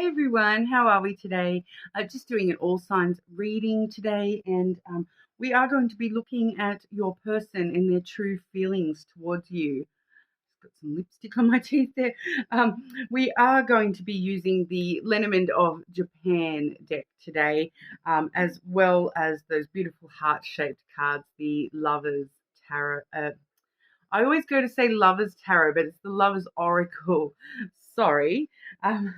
Hey everyone, how are we today? Just doing an all signs reading today, and we are going to be looking at your person and their true feelings towards you. Got some lipstick on my teeth there. We are going to be using the Lenormand of Japan deck today, as well as those beautiful heart-shaped cards, the Lovers Tarot. I always go to say Lovers Tarot, but it's the Lovers Oracle. Sorry. Um,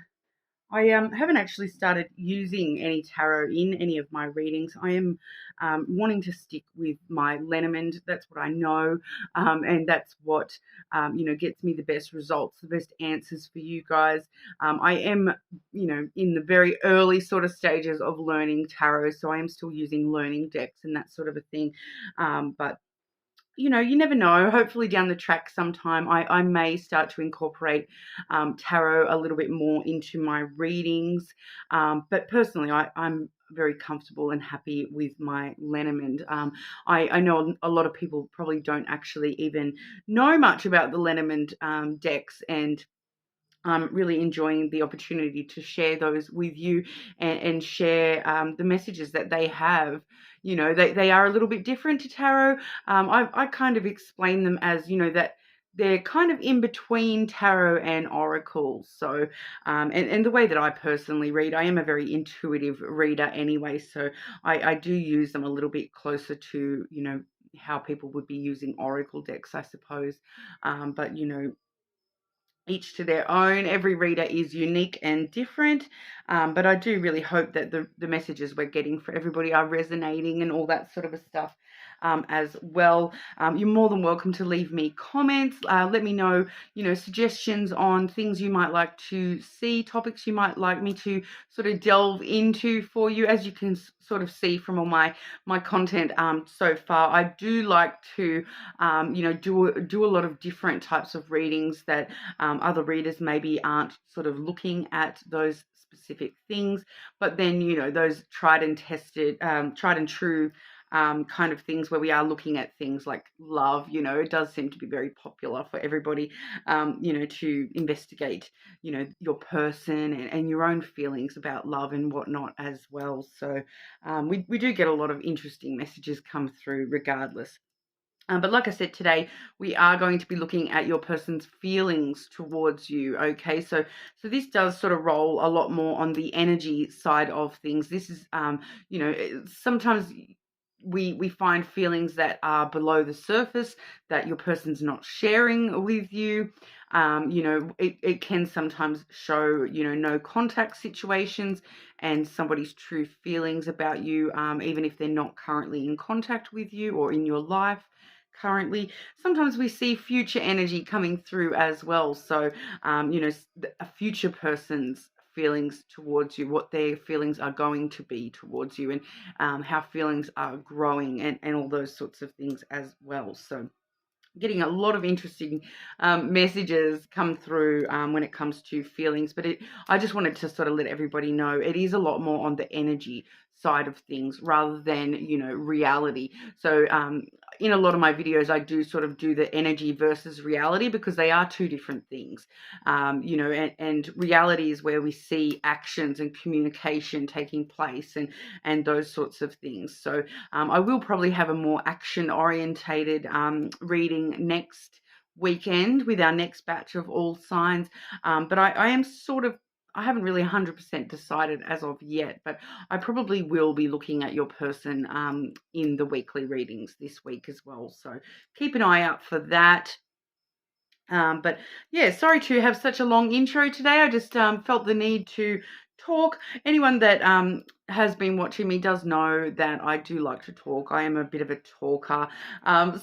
I haven't actually started using any tarot in any of my readings. I am wanting to stick with my Lenormand. That's what I know, and that's what gets me the best results, the best answers for you guys. I am, in the very early sort of stages of learning tarot, so I am still using learning decks and that sort of a thing. But you never know. Hopefully down the track sometime I may start to incorporate tarot a little bit more into my readings. But personally, I'm very comfortable and happy with my Lenormand. I know a lot of people probably don't actually even know much about the Lenormand decks, and I'm really enjoying the opportunity to share those with you and share the messages that they have. They are a little bit different to tarot. I kind of explain them as, that they're kind of in between tarot and oracles. So, and the way that I personally read, I am a very intuitive reader anyway. So I do use them a little bit closer to, how people would be using oracle decks, I suppose. But, each to their own. Every reader is unique and different, but I do really hope that the messages we're getting for everybody are resonating and all that sort of stuff as well. You're more than welcome to leave me comments. Let me know, suggestions on things you might like to see, topics you might like me to sort of delve into for you. As you can sort of see from all my content so far, I do like to, do a lot of different types of readings that other readers maybe aren't sort of looking at those specific things, but then, those tried and true kind of things where we are looking at things like love. It does seem to be very popular for everybody, to investigate, your person and your own feelings about love and whatnot as well. So we do get a lot of interesting messages come through regardless. But like I said, today we are going to be looking at your person's feelings towards you. Okay, so this does sort of roll a lot more on the energy side of things. This is, sometimes we find feelings that are below the surface that your person's not sharing with you. It can sometimes show, no contact situations and somebody's true feelings about you, even if they're not currently in contact with you or in your life currently. Sometimes we see future energy coming through as well. So, a future person's feelings towards you, what their feelings are going to be towards you, and how feelings are growing, and all those sorts of things as well. So getting a lot of interesting messages come through when it comes to feelings, but I just wanted to sort of let everybody know it is a lot more on the energy side of things rather than, reality. So in a lot of my videos, I do sort of do the energy versus reality because they are two different things. And reality is where we see actions and communication taking place and those sorts of things. So I will probably have a more action orientated reading next weekend with our next batch of all signs. But I am sort of, I haven't really 100% decided as of yet, but I probably will be looking at your person in the weekly readings this week as well. So keep an eye out for that. But yeah, sorry to have such a long intro today. I just felt the need to talk. Anyone that has been watching me does know that I do like to talk. I am a bit of a talker. And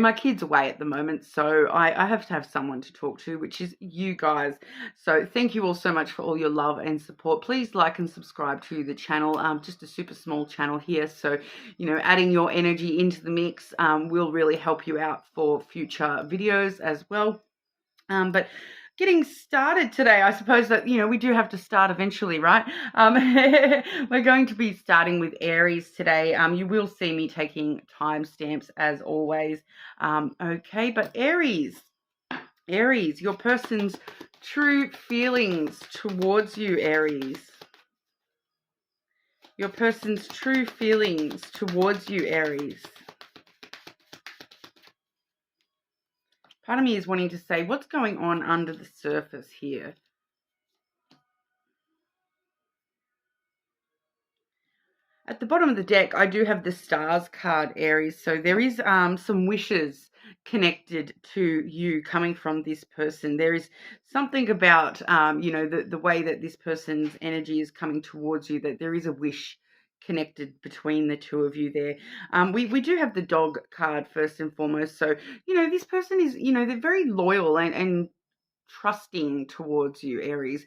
my kid's away at the moment, so I have to have someone to talk to, which is you guys. So thank you all so much for all your love and support. Please like and subscribe to the channel. Just a super small channel here, so adding your energy into the mix will really help you out for future videos as well. But getting started today, I suppose that, we do have to start eventually, right? We're going to be starting with Aries today. You will see me taking timestamps as always. Okay, but Aries, your person's true feelings towards you, Aries. Your person's true feelings towards you, Aries. Part of me is wanting to say, what's going on under the surface here? At the bottom of the deck, I do have the Stars card, Aries. So there is some wishes connected to you coming from this person. There is something about, you know, the way that this person's energy is coming towards you, that there is a wish connected between the two of you there. We do have the Dog card first and foremost. So, you know, this person is, you know, they're very loyal and trusting towards you, Aries.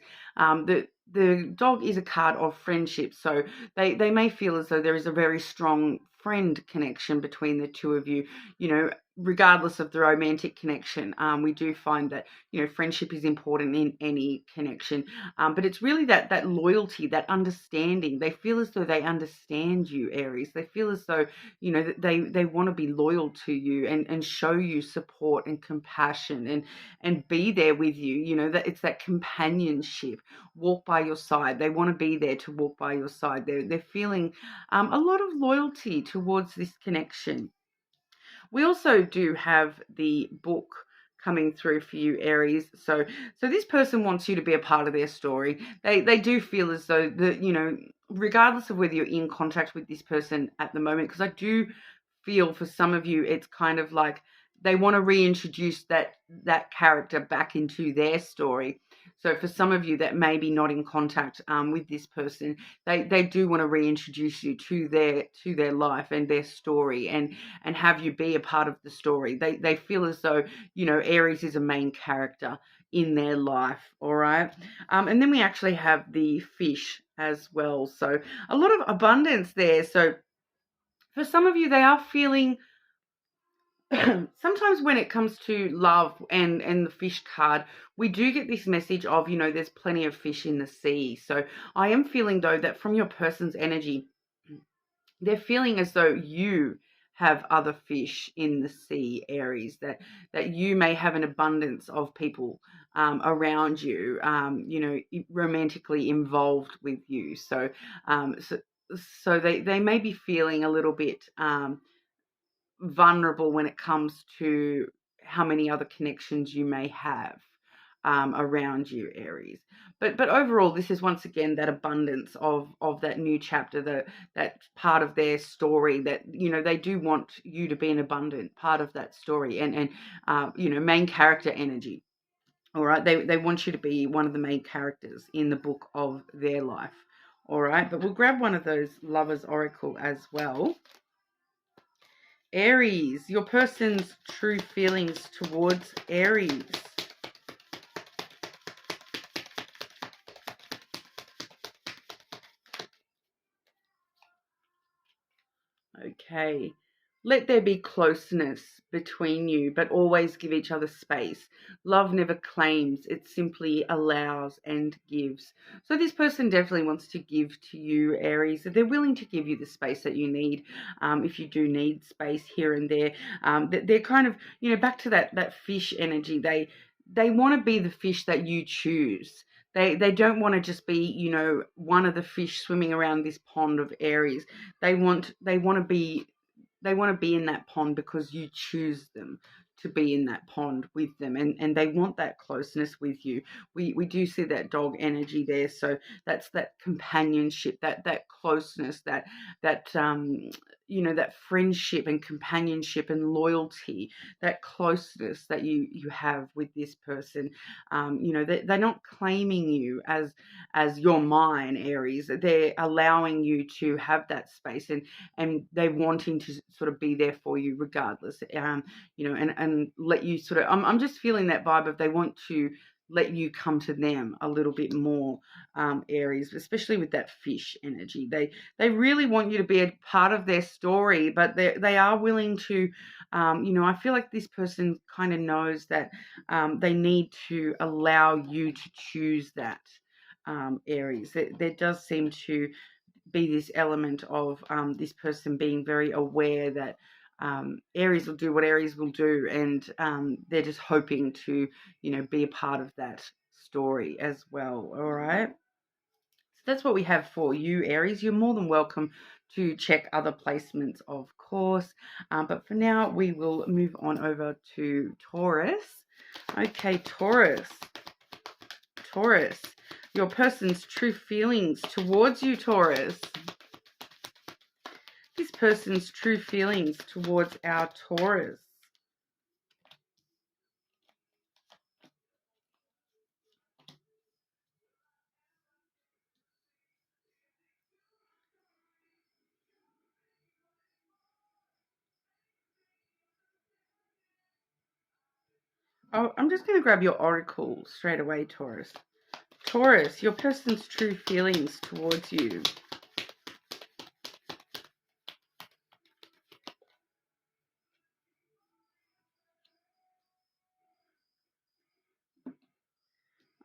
The dog is a card of friendship, so they may feel as though there is a very strong friend connection between the two of you. You know, regardless of the romantic connection, we do find that, you know, friendship is important in any connection. But it's really that loyalty, that understanding. They feel as though they understand you, Aries. They feel as though, you know, that they want to be loyal to you and show you support and compassion and be there with you. You know, that it's that companionship, walk by your side. They want to be there to walk by your side. They're feeling a lot of loyalty towards this connection. We also do have the book coming through for you, Aries. So this person wants you to be a part of their story. They do feel as though that, you know, regardless of whether you're in contact with this person at the moment, because I do feel for some of you it's kind of like they want to reintroduce that character back into their story. So for some of you that may be not in contact with this person, they do want to reintroduce you to their life and their story and have you be a part of the story. They feel as though, you know, Aries is a main character in their life. All right. And then we actually have the Fish as well. So a lot of abundance there. So for some of you, they are feeling sometimes when it comes to love and the Fish card, we do get this message of, you know, there's plenty of fish in the sea. So I am feeling, though, that from your person's energy, they're feeling as though you have other fish in the sea, Aries, that you may have an abundance of people around you, you know, romantically involved with you. So so they may be feeling a little bit vulnerable when it comes to how many other connections you may have around you, Aries. But overall, this is once again that abundance of that new chapter, that part of their story that, you know, they do want you to be an abundant part of that story and you know, main character energy. All right, they want you to be one of the main characters in the book of their life. All right, but we'll grab one of those Lovers Oracle as well. Aries, your person's true feelings towards Aries. Okay. Let there be closeness between you, but always give each other space. Love never claims, it simply allows and gives. So this person definitely wants to give to you, Aries. They're willing to give you the space that you need, if you do need space here and there. They're kind of, you know, back to that fish energy. They want to be the fish that you choose. They don't want to just be, you know, one of the fish swimming around this pond of Aries. They want to be in that pond because you choose them to be in that pond with them, and they want that closeness with you. We do see that dog energy there, so that's that companionship, that closeness, that you know, that friendship and companionship and loyalty, that closeness that you have with this person. You know, they're not claiming you as your mine, Aries. They're allowing you to have that space and they're wanting to sort of be there for you regardless. You know, and let you sort of, I'm just feeling that vibe of they want to let you come to them a little bit more, Aries, especially with that fish energy. They really want you to be a part of their story, but they are willing to, you know, I feel like this person kind of knows that they need to allow you to choose that, Aries. There does seem to be this element of this person being very aware that Aries will do what Aries will do, and they're just hoping to, you know, be a part of that story as well. All right. So that's what we have for you, Aries. You're more than welcome to check other placements, of course. But for now, we will move on over to Taurus. Okay, Taurus. Taurus. Your person's true feelings towards you, Taurus. This person's true feelings towards our Taurus. Oh, I'm just going to grab your oracle straight away, Taurus. Taurus, your person's true feelings towards you.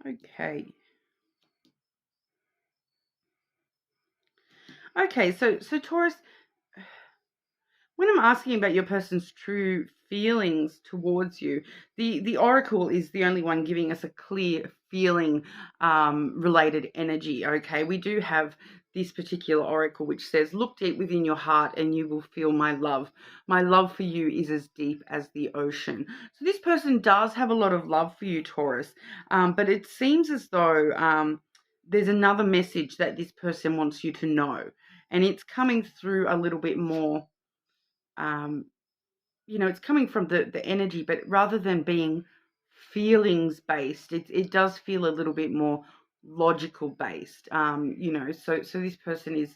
Okay. Okay, so Taurus, when I'm asking about your person's true feelings towards you, the oracle is the only one giving us a clear feeling related energy. Okay, we do have this particular oracle which says, look deep within your heart and you will feel my love. My love for you is as deep as the ocean. So this person does have a lot of love for you, Taurus, but it seems as though there's another message that this person wants you to know, and it's coming through a little bit more. It's coming from the energy, but rather than being feelings based, it does feel a little bit more logical based. So this person is,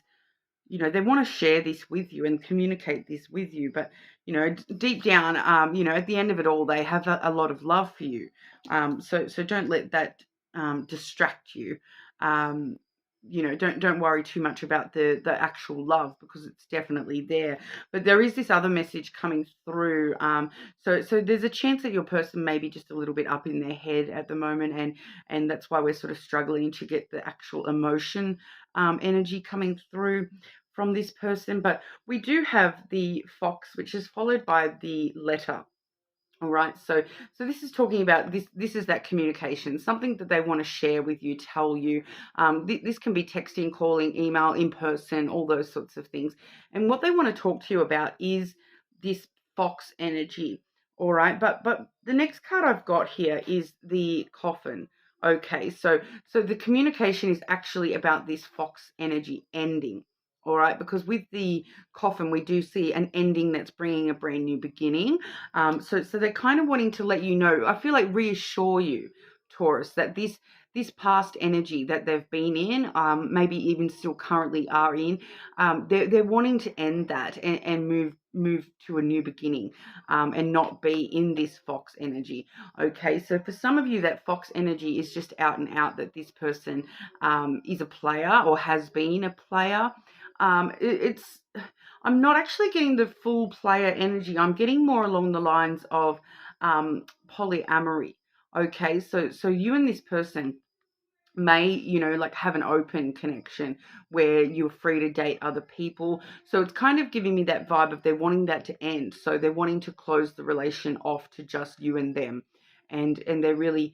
they want to share this with you and communicate this with you, but deep down, at the end of it all, they have a lot of love for you. So don't let that distract you. Don't worry too much about the actual love, because it's definitely there. But there is this other message coming through. So there's a chance that your person may be just a little bit up in their head at the moment, and that's why we're sort of struggling to get the actual emotion energy coming through from this person. But we do have the fox, which is followed by the letter. All right, so this is talking about this. This is that communication, something that they want to share with you, tell you. This can be texting, calling, email, in person, all those sorts of things. And what they want to talk to you about is this fox energy. All right, but the next card I've got here is the coffin. Okay, so the communication is actually about this fox energy ending. All right, because with the coffin, we do see an ending that's bringing a brand new beginning. So they're kind of wanting to let you know, I feel like reassure you, Taurus, that this past energy that they've been in, maybe even still currently are in, they're wanting to end that and move to a new beginning, and not be in this fox energy. Okay, so for some of you, that fox energy is just out and out that this person is a player or has been a player. I'm not actually getting the full player energy. I'm getting more along the lines of polyamory. Okay, so you and this person may, like have an open connection where you're free to date other people. So it's kind of giving me that vibe of they're wanting that to end. So they're wanting to close the relation off to just you and them. And they're really,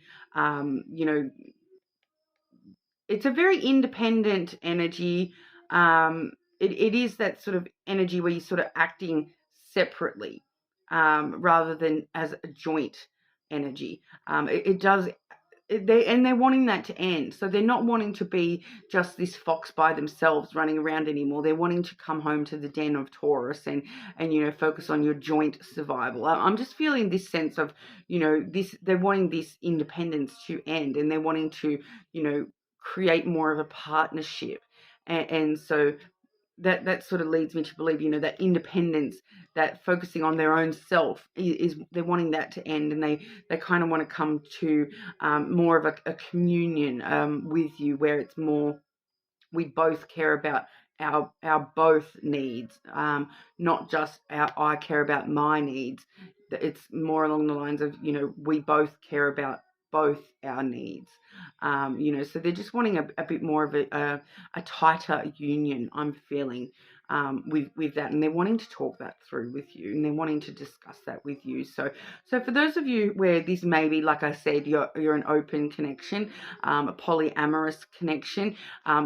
it's a very independent energy. It is that sort of energy where you're sort of acting separately, rather than as a joint energy. They're wanting that to end. So they're not wanting to be just this fox by themselves running around anymore. They're wanting to come home to the den of Taurus and focus on your joint survival. I'm just feeling this sense of, they're wanting this independence to end, and they're wanting to, create more of a partnership. And so that sort of leads me to believe, that independence, that focusing on their own self is they're wanting that to end, and they kind of want to come to more of a communion with you, where it's more, we both care about our both needs, not just I care about my needs. It's more along the lines of, we both care about both our needs. So they're just wanting a bit more of a tighter union, I'm feeling. with that, and they're wanting to talk that through with you, and they're wanting to discuss that with you. So for those of you where this may be, like I said, you're an open connection, a polyamorous connection,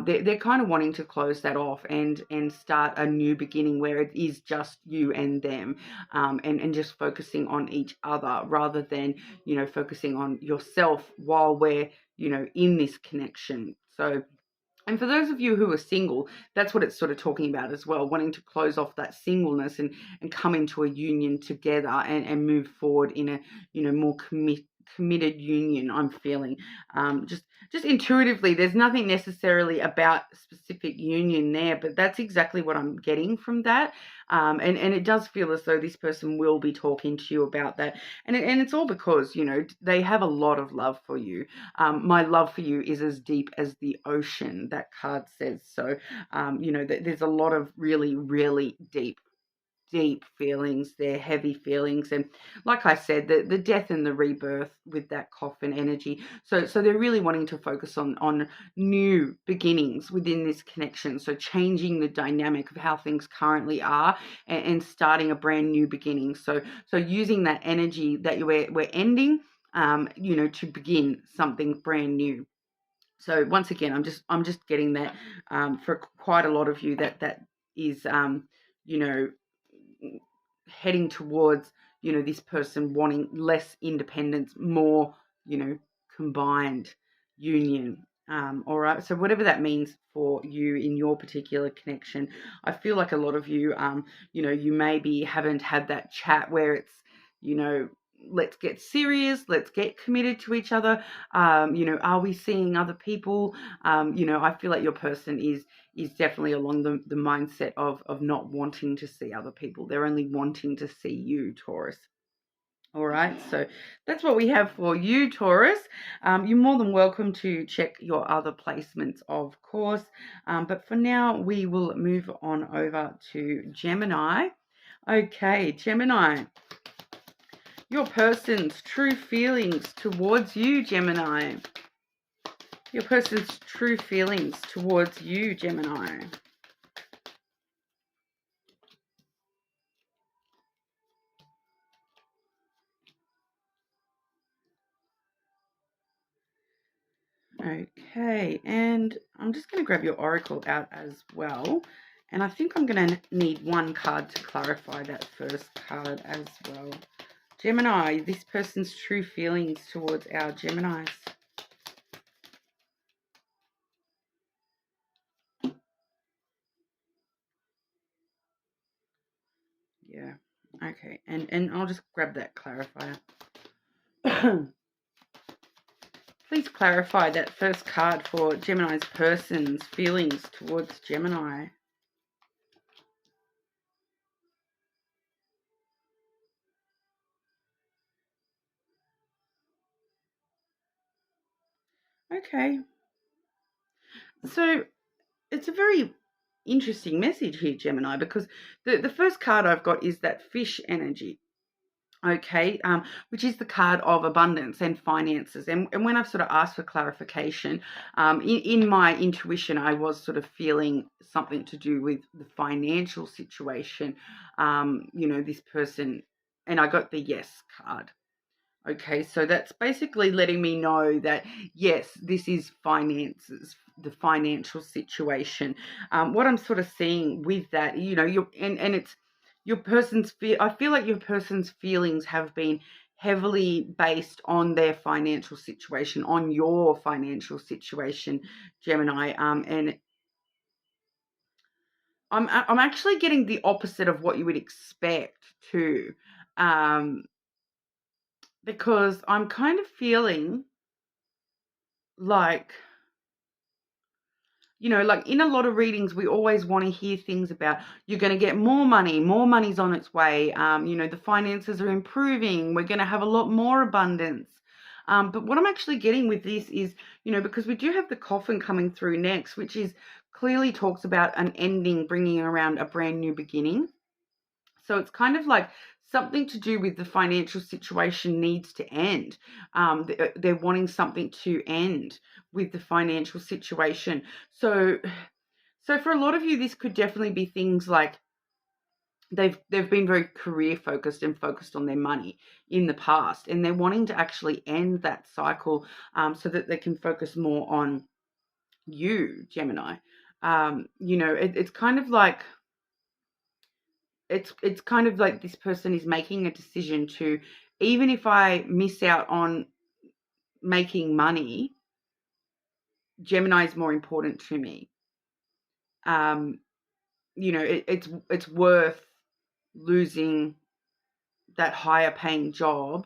they're kind of wanting to close that off and start a new beginning where it is just you and them, and just focusing on each other rather than, focusing on yourself while we're, in this connection. So, and for those of you who are single, that's what it's sort of talking about as well, wanting to close off that singleness and come into a union together and move forward in a, more committed union. I'm feeling just intuitively, there's nothing necessarily about specific union there, but that's exactly what I'm getting from that. And it does feel as though this person will be talking to you about that. And it's all because, they have a lot of love for you. My love for you is as deep as the ocean, that card says. So, there's a lot of really, really deep feelings there, heavy feelings. And like I said, the death and the rebirth with that coffin energy. So they're really wanting to focus on new beginnings within this connection. So changing the dynamic of how things currently are and starting a brand new beginning. So using that energy that we're ending, to begin something brand new. So once again, I'm just getting that for quite a lot of you that is, heading towards, this person wanting less independence, more, combined union. All right. So whatever that means for you in your particular connection, I feel like a lot of you, you maybe haven't had that chat where it's, let's get serious, let's get committed to each other. Are we seeing other people? I feel like your person is definitely along the mindset of not wanting to see other people. They're only wanting to see you, Taurus. All right, so that's what we have for you, Taurus. You're more than welcome to check your other placements, of course. But for now, we will move on over to Gemini. Okay, Gemini. Your person's true feelings towards you, Gemini. Your person's true feelings towards you, Gemini. Okay, and I'm just going to grab your oracle out as well. And I think I'm going to need one card to clarify that first card as well. Gemini, this person's true feelings towards our Geminis. Yeah, okay, and I'll just grab that clarifier. Please clarify that first card for Gemini's person's feelings towards Gemini. Okay. So it's a very interesting message here, Gemini, because the first card I've got is that fish energy. Okay, which is the card of abundance and finances. And when I've sort of asked for clarification, in my intuition, I was sort of feeling something to do with the financial situation, this person, and I got the yes card. Okay, so that's basically letting me know that, yes, this is finances, the financial situation. What I'm sort of seeing with that, and it's your person's I feel like your person's feelings have been heavily based on their financial situation, on your financial situation, Gemini. And I'm actually getting the opposite of what you would expect too. Because I'm kind of feeling like, like in a lot of readings, we always want to hear things about you're going to get more money's on its way. The finances are improving. We're going to have a lot more abundance. But what I'm actually getting with this is, because we do have the coffin coming through next, which is clearly talks about an ending, bringing around a brand new beginning. So it's kind of like something to do with the financial situation needs to end. They're wanting something to end with the financial situation. So So for a lot of you, this could definitely be things like they've been very career focused and focused on their money in the past, and they're wanting to actually end that cycle so that they can focus more on you, Gemini. It's kind of like it's kind of like this person is making a decision to, even if I miss out on making money, Gemini is more important to me. It's worth losing that higher paying job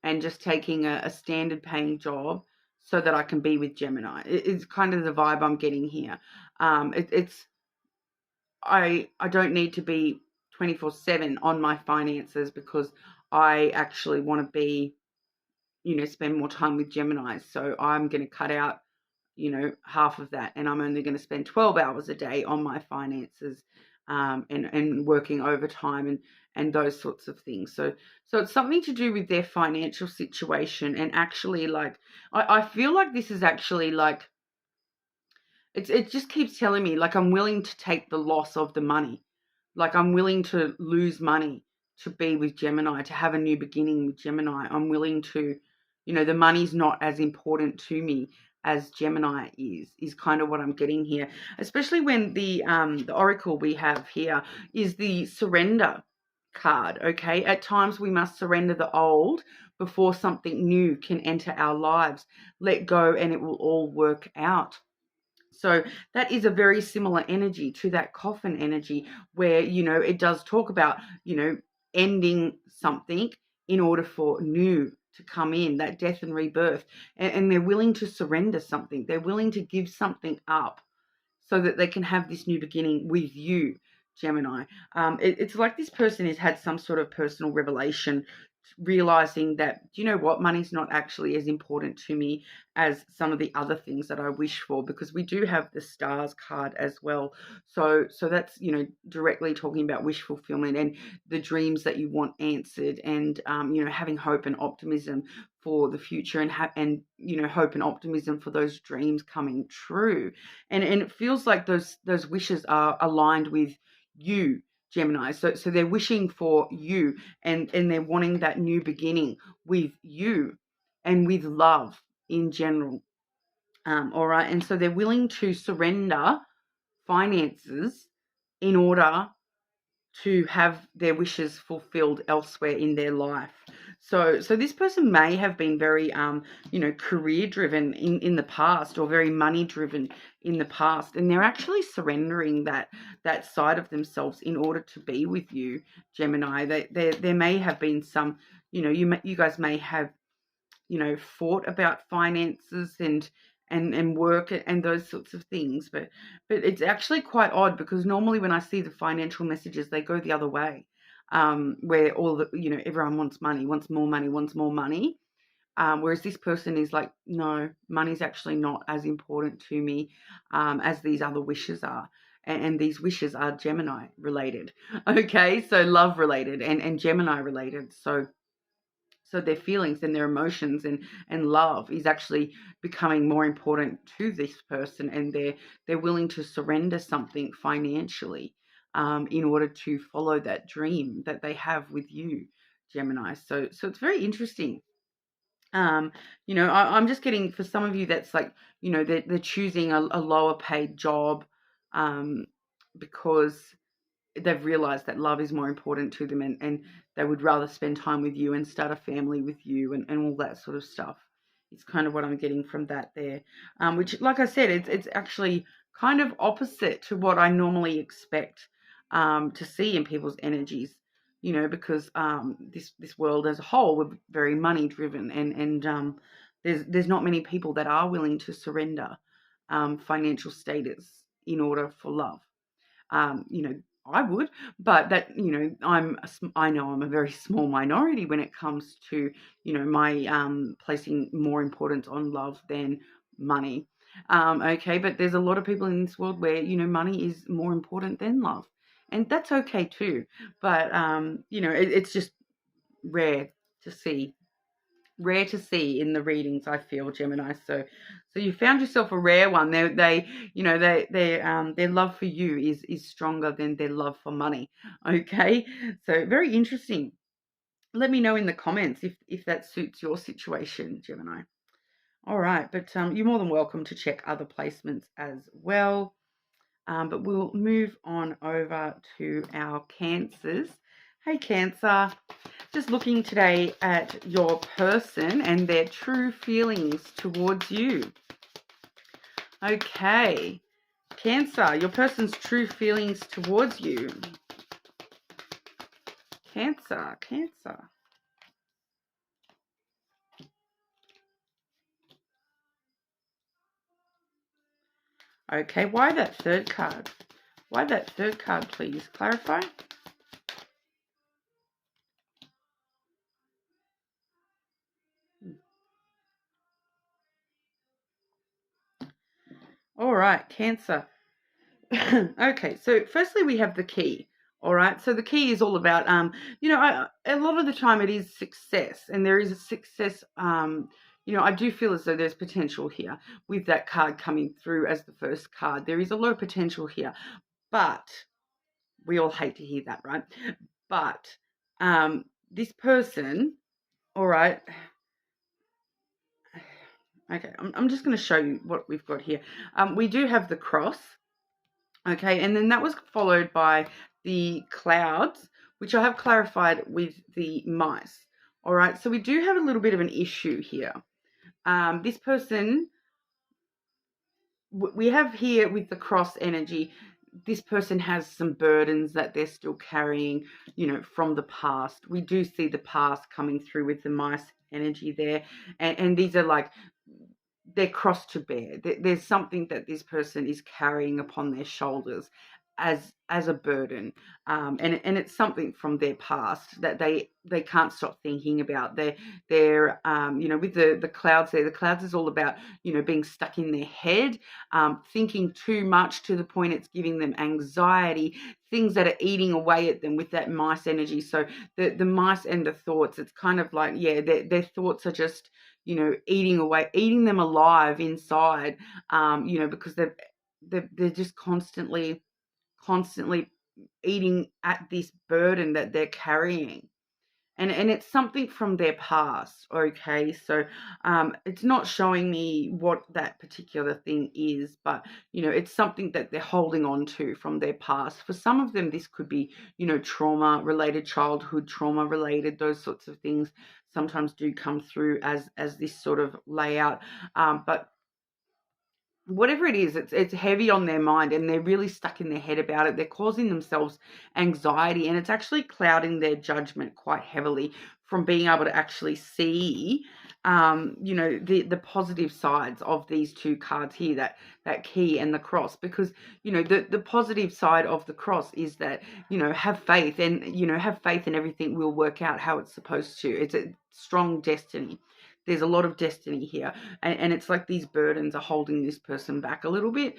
and just taking a standard paying job so that I can be with Gemini. It's kind of the vibe I'm getting here. I don't need to be 24/7 on my finances because I actually want to be, spend more time with Gemini. So I'm going to cut out, half of that, and I'm only going to spend 12 hours a day on my finances, and working overtime and those sorts of things. So it's something to do with their financial situation, and actually, like, I feel like this is actually like, it just keeps telling me, like, I'm willing to take the loss of the money. Like, I'm willing to lose money to be with Gemini, to have a new beginning with Gemini. I'm willing to, the money's not as important to me as Gemini is kind of what I'm getting here. Especially when the oracle we have here is the surrender card, okay? At times we must surrender the old before something new can enter our lives. Let go and it will all work out. So that is a very similar energy to that coffin energy where, it does talk about, ending something in order for new to come in, that death and rebirth. And they're willing to surrender something. They're willing to give something up so that they can have this new beginning with you, Gemini. It's like this person has had some sort of personal revelation, realizing that, you know what, money's not actually as important to me as some of the other things that I wish for, because we do have the stars card as well. So that's, directly talking about wish fulfillment and the dreams that you want answered, and having hope and optimism for the future, and hope and optimism for those dreams coming true. And it feels like those wishes are aligned with you, Gemini. So they're wishing for you, and they're wanting that new beginning with you and with love in general. All right. And so they're willing to surrender finances in order to have their wishes fulfilled elsewhere in their life. So this person may have been very, career driven in the past, or very money driven in the past. And they're actually surrendering that side of themselves in order to be with you, Gemini. There may have been some, you guys may have, fought about finances and work and those sorts of things, but it's actually quite odd, because normally when I see the financial messages, they go the other way, where all the, everyone wants money, wants more money, whereas this person is like, no, money's actually not as important to me as these other wishes are. And these wishes are Gemini related, okay? So love related and Gemini related. So their feelings and their emotions and love is actually becoming more important to this person, and they're willing to surrender something financially in order to follow that dream that they have with you, Gemini. So it's very interesting. I'm just getting, for some of you, that's like, they're choosing a lower paid job because they've realized that love is more important to them, and they would rather spend time with you and start a family with you and all that sort of stuff. It's kind of what I'm getting from that there, which, like I said, it's actually kind of opposite to what I normally expect to see in people's energies, because this world as a whole, we're very money driven, and there's not many people that are willing to surrender financial status in order for love. I would, but that, I know I'm a very small minority when it comes to, my placing more importance on love than money. Okay, but there's a lot of people in this world where, money is more important than love, and that's okay too. But, it's just rare to see rare to see in the readings, I feel, Gemini. So you found yourself a rare one. Their love for you is stronger than their love for money. Okay, so very interesting. Let me know in the comments if that suits your situation, Gemini. All right, but you're more than welcome to check other placements as well. But we'll move on over to our Cancers. Hey, Cancer. Just looking today at your person and their true feelings towards you. Okay, Cancer, your person's true feelings towards you. Cancer. Okay, why that third card? Why that third card, please? Clarify. All right, Cancer. Okay, so firstly we have the key. All right, so the key is all about, a lot of the time it is success, and there is a success. I do feel as though there's potential here with that card coming through as the first card. There is a lot of potential here, but we all hate to hear that, right? But this person, all right. Okay, I'm just going to show you what we've got here. We do have the cross. Okay, and then that was followed by the clouds, which I have clarified with the mice. All right, so we do have a little bit of an issue here. This person, we have here with the cross energy, this person has some burdens that they're still carrying, from the past. We do see the past coming through with the mice energy there. And these are like, they're cross to bear. There's something that this person is carrying upon their shoulders as a burden, and it's something from their past that they can't stop thinking about. They're with the clouds there. The clouds is all about being stuck in their head, thinking too much to the point it's giving them anxiety, things that are eating away at them with that mice energy. So the mice and the thoughts, it's kind of like, their thoughts are just eating them alive inside, because they're just constantly eating at this burden that they're carrying, and it's something from their past. Okay, so it's not showing me what that particular thing is, but it's something that they're holding on to from their past. For some of them, this could be trauma related, childhood trauma related. Those sorts of things sometimes do come through as this sort of layout, but whatever it is, it's heavy on their mind, and they're really stuck in their head about it. They're causing themselves anxiety, and it's actually clouding their judgment quite heavily from being able to actually see, the positive sides of these two cards here, that key and the cross. Because the positive side of the cross is that have faith, and have faith, and everything will work out how it's supposed to. It's a strong destiny. There's a lot of destiny here, and it's like these burdens are holding this person back a little bit,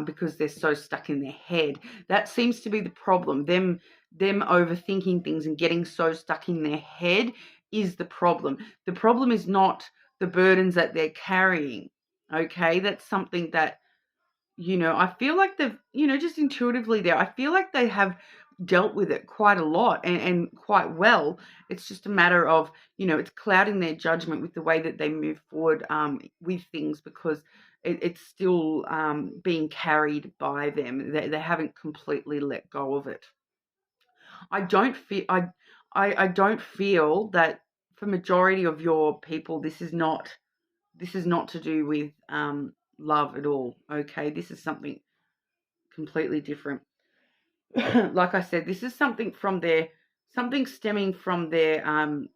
because they're so stuck in their head. That seems to be the problem. Them overthinking things and getting so stuck in their head is the problem. The problem is not the burdens that they're carrying. Okay, that's something that I feel like they've, just intuitively there, I feel like they have dealt with it quite a lot, and quite well. It's just a matter of, it's clouding their judgment with the way that they move forward with things, because it's still being carried by them. They haven't completely let go of it. I don't feel that for majority of your people, this is not to do with love at all. Okay, this is something completely different. Like I said, this is something stemming from their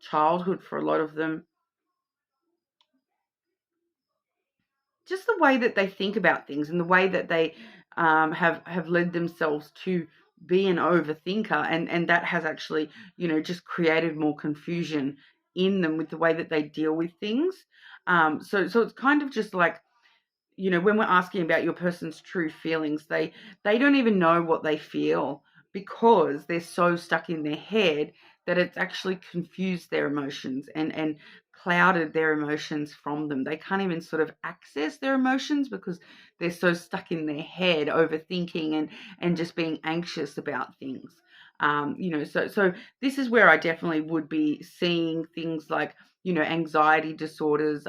childhood for a lot of them. Just the way that they think about things, and the way that they have led themselves to be an overthinker, and that has actually just created more confusion in them with the way that they deal with things. So it's kind of just like, when we're asking about your person's true feelings, they don't even know what they feel, because they're so stuck in their head that it's actually confused their emotions and clouded their emotions from them. They can't even sort of access their emotions because they're so stuck in their head, overthinking and just being anxious about things. So this is where I definitely would be seeing things like, anxiety disorders,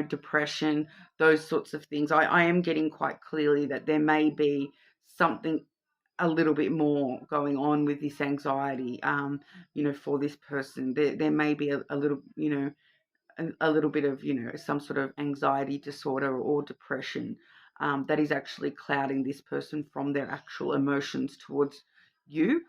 depression, those sorts of things. I am getting quite clearly that there may be something a little bit more going on with this anxiety, for this person. There may be a little, a little bit of, some sort of anxiety disorder or depression that is actually clouding this person from their actual emotions towards you.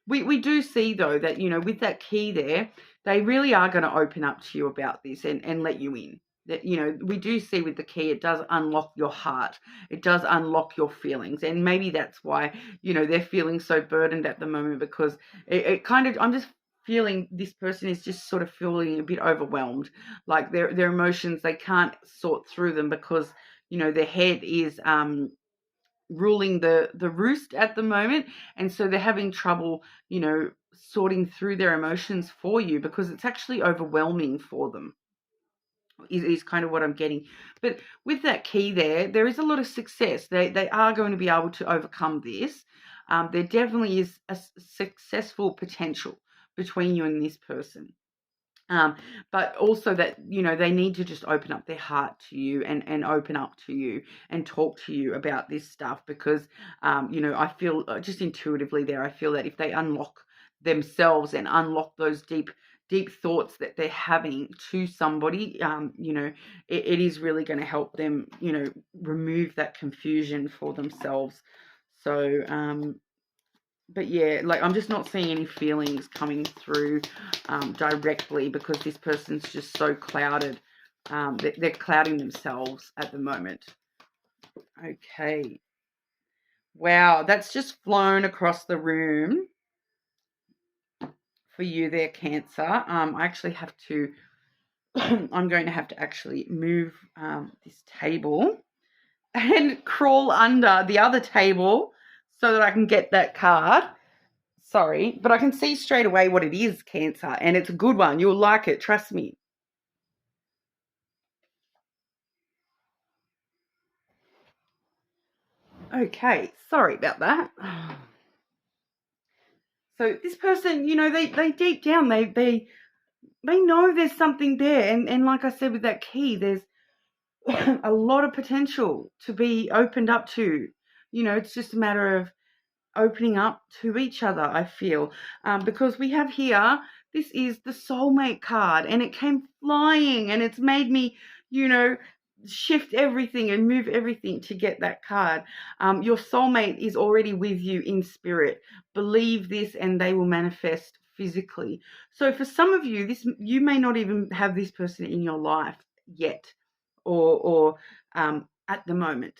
We do see, though, that, with that key there, they really are going to open up to you about this and let you in. That, we do see with the key, it does unlock your heart. It does unlock your feelings. And maybe that's why, they're feeling so burdened at the moment, because it kind of, I'm just feeling this person is just sort of feeling a bit overwhelmed. Like their emotions, they can't sort through them because, their head is ruling the roost at the moment, and so they're having trouble sorting through their emotions for you because it's actually overwhelming for them, is kind of what I'm getting. But with that key there is a lot of success. They are going to be able to overcome this. There definitely is a successful potential between you and this person. But also that, they need to just open up their heart to you and open up to you and talk to you about this stuff because, I feel just intuitively there, I feel that if they unlock themselves and unlock those deep thoughts that they're having to somebody, it is really going to help them, remove that confusion for themselves. So, but yeah, like I'm just not seeing any feelings coming through directly because this person's just so clouded. They're clouding themselves at the moment. Okay. Wow, that's just flown across the room for you there, Cancer. I actually have to, I'm going to have to actually move this table and crawl under the other table so that I can get that card. Sorry, but I can see straight away what it is, Cancer, and it's a good one. You'll like it, trust me. Okay, sorry about that. So this person, they deep down, they know there's something there, and like I said with that key, there's a lot of potential to be opened up to. It's just a matter of opening up to each other, I feel, because we have here, this is the soulmate card, and it came flying, and it's made me, shift everything and move everything to get that card. Your soulmate is already with you in spirit. Believe this and they will manifest physically. So for some of you, you may not even have this person in your life yet, or at the moment.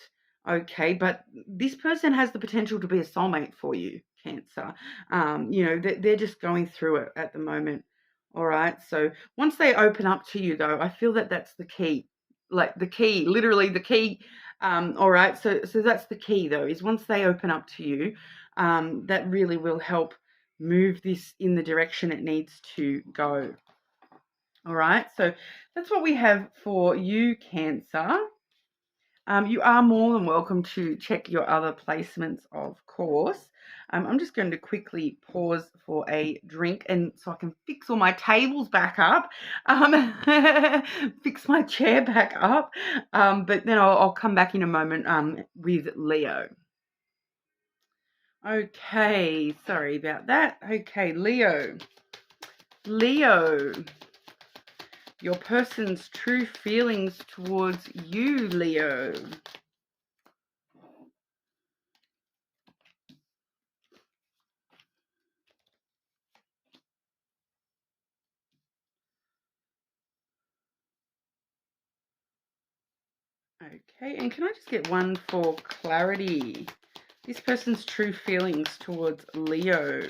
Okay, but this person has the potential to be a soulmate for you, Cancer. They're just going through it at the moment. All right, so once they open up to you, though, I feel that that's the key. Like the key, literally the key. All right, so that's the key, though, is once they open up to you, that really will help move this in the direction it needs to go. All right, so that's what we have for you, Cancer. You are more than welcome to check your other placements, of course. I'm just going to quickly pause for a drink and so I can fix all my tables back up, fix my chair back up, but then I'll come back in a moment with Leo. Okay, sorry about that. Okay, Leo. Your person's true feelings towards you, Leo. Okay, and can I just get one for clarity? This person's true feelings towards Leo.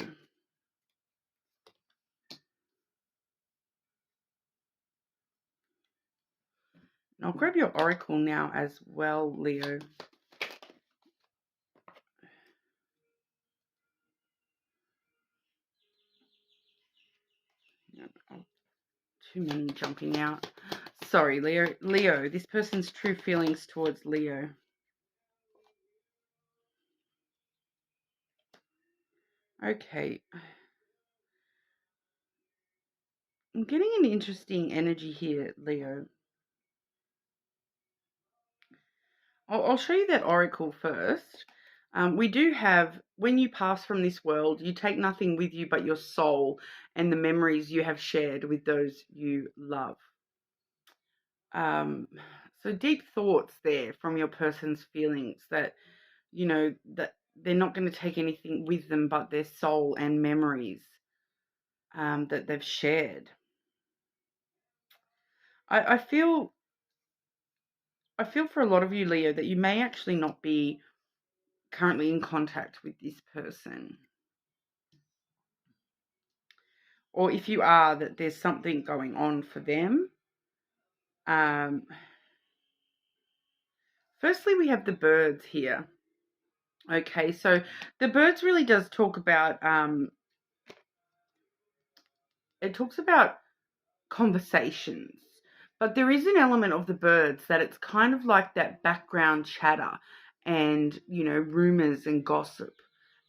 And I'll grab your oracle now as well, Leo. too many jumping out. Sorry, Leo, this person's true feelings towards Leo. Okay. I'm getting an interesting energy here, Leo. I'll show you that oracle first. We do have, when you pass from this world, you take nothing with you but your soul and the memories you have shared with those you love. So deep thoughts there from your person's feelings that, that they're not going to take anything with them but their soul and memories that they've shared. I feel for a lot of you, Leo, that you may actually not be currently in contact with this person. Or if you are, that there's something going on for them. Firstly, we have the birds here. Okay, so the birds really does talk about, it talks about conversations. But there is an element of the birds that it's kind of like that background chatter and, rumors and gossip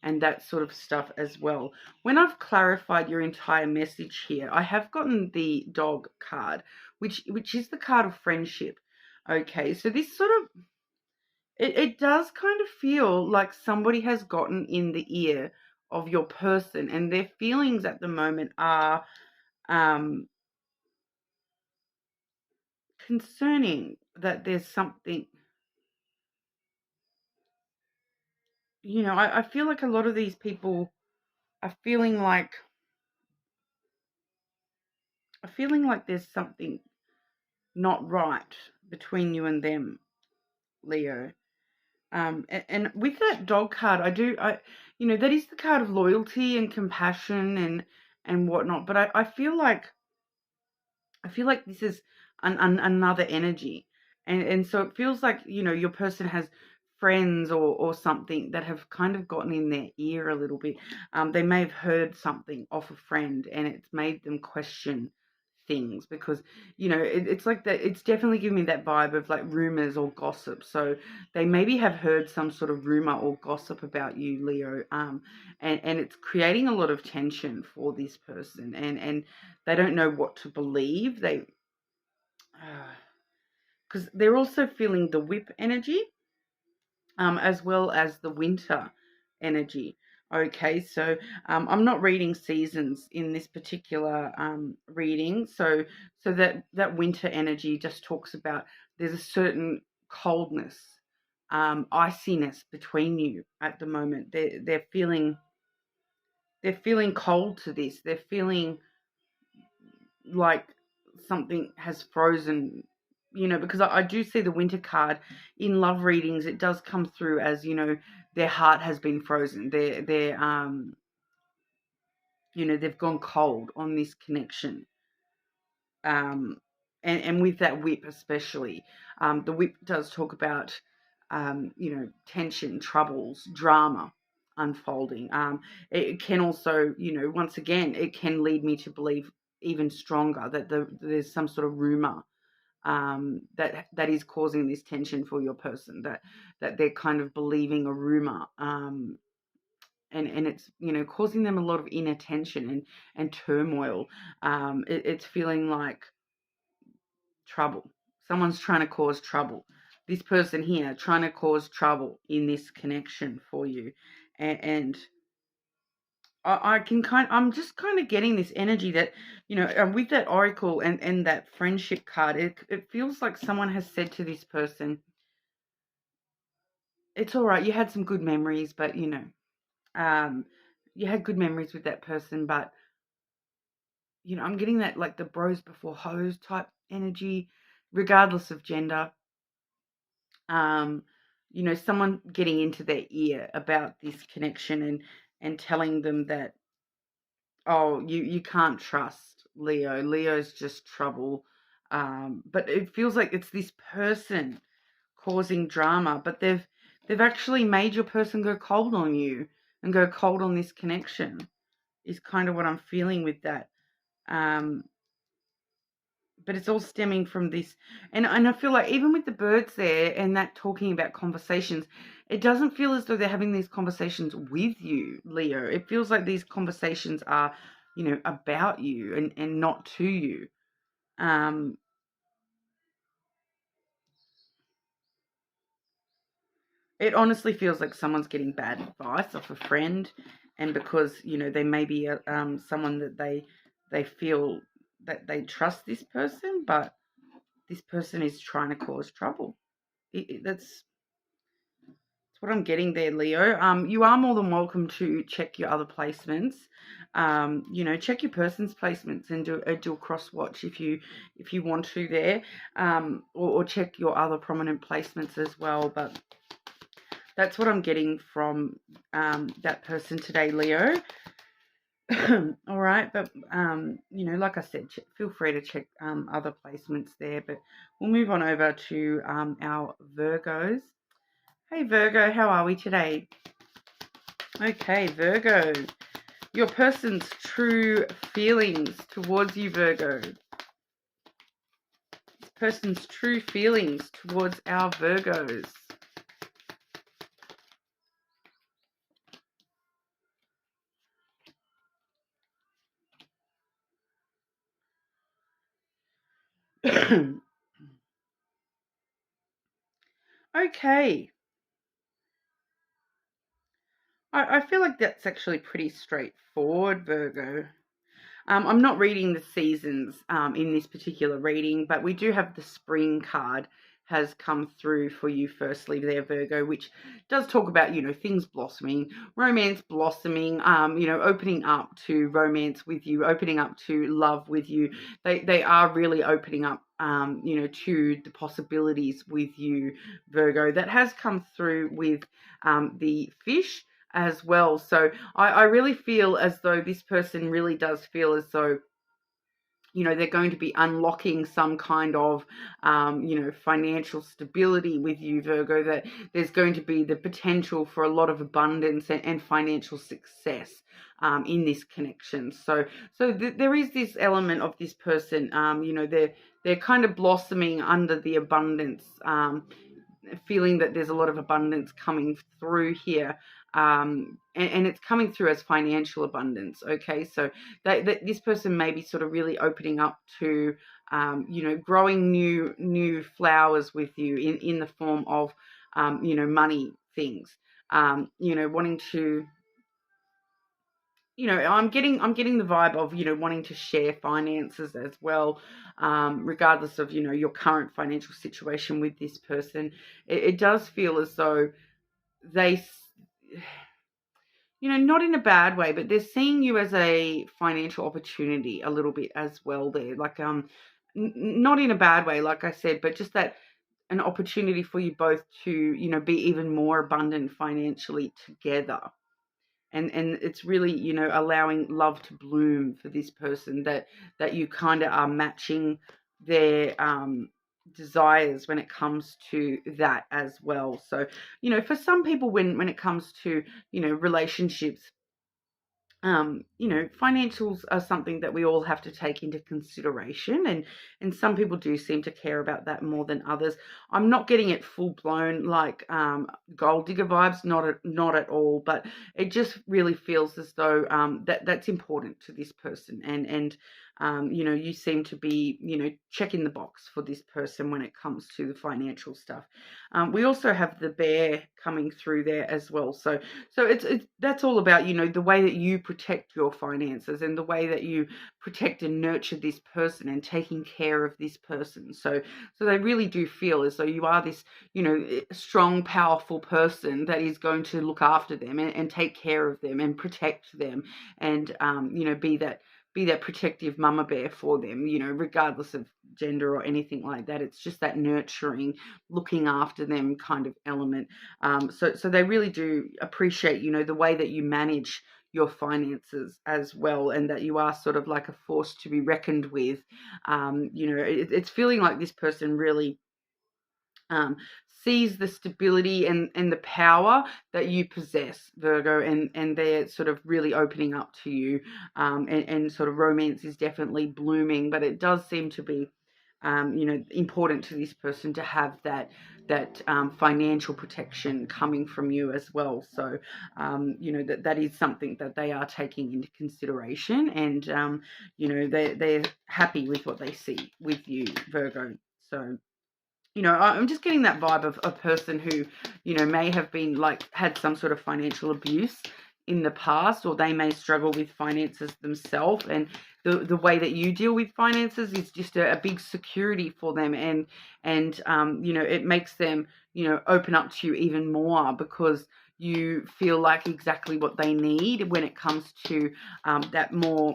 and that sort of stuff as well. When I've clarified your entire message here, I have gotten the dog card, which is the card of friendship. Okay, so this sort of, it does kind of feel like somebody has gotten in the ear of your person and their feelings at the moment are concerning, that there's something, I feel like a lot of these people are feeling like there's something not right between you and them, Leo. And with that dog card, that is the card of loyalty and compassion and whatnot. But I feel like this is another energy, and so it feels like your person has friends or something that have kind of gotten in their ear a little bit. They may have heard something off a friend, and it's made them question things because it's like that. It's definitely giving me that vibe of like rumors or gossip. So they maybe have heard some sort of rumor or gossip about you, Leo, and it's creating a lot of tension for this person, and they don't know what to believe. Because they're also feeling the whip energy, as well as the winter energy. Okay, so I'm not reading seasons in this particular reading. So that winter energy just talks about there's a certain coldness, iciness between you at the moment. They're feeling cold to this. They're feeling like something has frozen, because I do see the winter card in love readings. It does come through as, their heart has been frozen. They've gone cold on this connection. And with that whip especially, the whip does talk about, tension, troubles, drama unfolding. It can also, once again, it can lead me to believe even stronger that there's some sort of rumor that is causing this tension for your person, that they're kind of believing a rumor, and it's causing them a lot of inner tension and turmoil. It's feeling like trouble. Someone's trying to cause trouble. This person here trying to cause trouble in this connection for you, and I'm just kind of getting this energy that, with that oracle and that friendship card, it feels like someone has said to this person, it's all right, you had some good memories, but, you had good memories with that person, but, I'm getting that, like, the bros before hoes type energy, regardless of gender. Someone getting into their ear about this connection and telling them that, oh, you can't trust Leo. Leo's just trouble. But it feels like it's this person causing drama, but they've actually made your person go cold on you and go cold on this connection, is kind of what I'm feeling with that. but it's all stemming from this. And I feel like even with the birds there and that talking about conversations, it doesn't feel as though they're having these conversations with you, Leo. It feels like these conversations are, about you and not to you. It honestly feels like someone's getting bad advice off a friend, and because they may be someone that they feel that they trust this person, but this person is trying to cause trouble. That's what I'm getting there, Leo. You are more than welcome to check your other placements. Check your person's placements and do a cross watch if you want to there, or check your other prominent placements as well. But that's what I'm getting from that person today, Leo. All right, but like I said, feel free to check other placements there. But we'll move on over to our Virgos. Hey Virgo, how are we today? Okay, Virgo, your person's true feelings towards you, Virgo. This person's true feelings towards our Virgos. Okay. I feel like that's actually pretty straightforward, Virgo. I'm not reading the seasons in this particular reading, but we do have the spring card has come through for you firstly there, Virgo, which does talk about, things blossoming, romance blossoming, opening up to romance with you, opening up to love with you. They are really opening up, to the possibilities with you, Virgo. That has come through with the fish as well. So I really feel as though this person really does feel as though, they're going to be unlocking some kind of, financial stability with you, Virgo, that there's going to be the potential for a lot of abundance and financial success in this connection. So there is this element of this person, they're kind of blossoming under the abundance, feeling that there's a lot of abundance coming through here, and it's coming through as financial abundance. Okay, so that this person may be sort of really opening up to growing new flowers with you in the form of money things, wanting to, I'm getting the vibe of, wanting to share finances as well, regardless of, your current financial situation with this person. It does feel as though they, not in a bad way, but they're seeing you as a financial opportunity a little bit as well there. Like, not in a bad way, like I said, but just that an opportunity for you both to, be even more abundant financially together. And it's really, allowing love to bloom for this person, that you kind of are matching their desires when it comes to that as well. So, for some people, when it comes to, relationships, financials are something that we all have to take into consideration, and some people do seem to care about that more than others. I'm not getting it full blown like gold digger vibes, not at all, but it just really feels as though that's important to this person, and you seem to be checking the box for this person when it comes to the financial stuff. We also have the bear coming through there as well, so it's that's all about the way that you protect your finances and the way that you protect and nurture this person and taking care of this person. So they really do feel as though you are this strong, powerful person that is going to look after them and take care of them and protect them, and be that protective mama bear for them, regardless of gender or anything like that. It's just that nurturing, looking after them kind of element. So they really do appreciate, the way that you manage your finances as well, and that you are sort of like a force to be reckoned with. It's feeling like this person really sees the stability and the power that you possess, Virgo, and they're sort of really opening up to you, and sort of romance is definitely blooming, but it does seem to be you know, important to this person to have that financial protection coming from you as well. So, you know, that is something that they are taking into consideration, and you know, they're happy with what they see with you, Virgo. So, you know, I'm just getting that vibe of a person who, you know, may have been like had some sort of financial abuse in the past, or they may struggle with finances themselves, and the way that you deal with finances is just a big security for them, and you know, it makes them, you know, open up to you even more because you feel like exactly what they need when it comes to that more,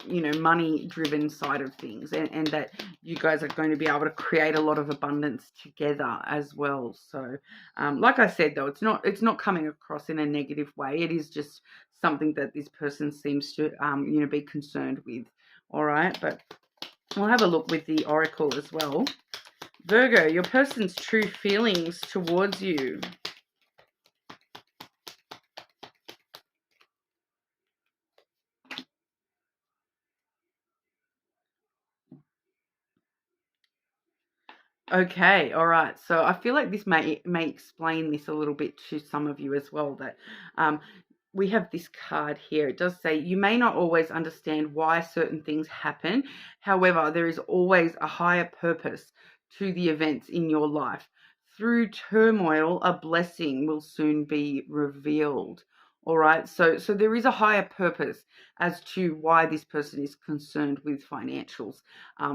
you know, money driven side of things, and that you guys are going to be able to create a lot of abundance together as well. So like I said, though, it's not coming across in a negative way. It is just something that this person seems to you know, be concerned with. All right, but we'll have a look with the oracle as well. Virgo, your person's true feelings towards you. Okay, all right. So I feel like this may explain this a little bit to some of you as well. That we have this card here. It does say you may not always understand why certain things happen. However, there is always a higher purpose to the events in your life. Through turmoil, a blessing will soon be revealed. All right. So there is a higher purpose as to why this person is concerned with financials.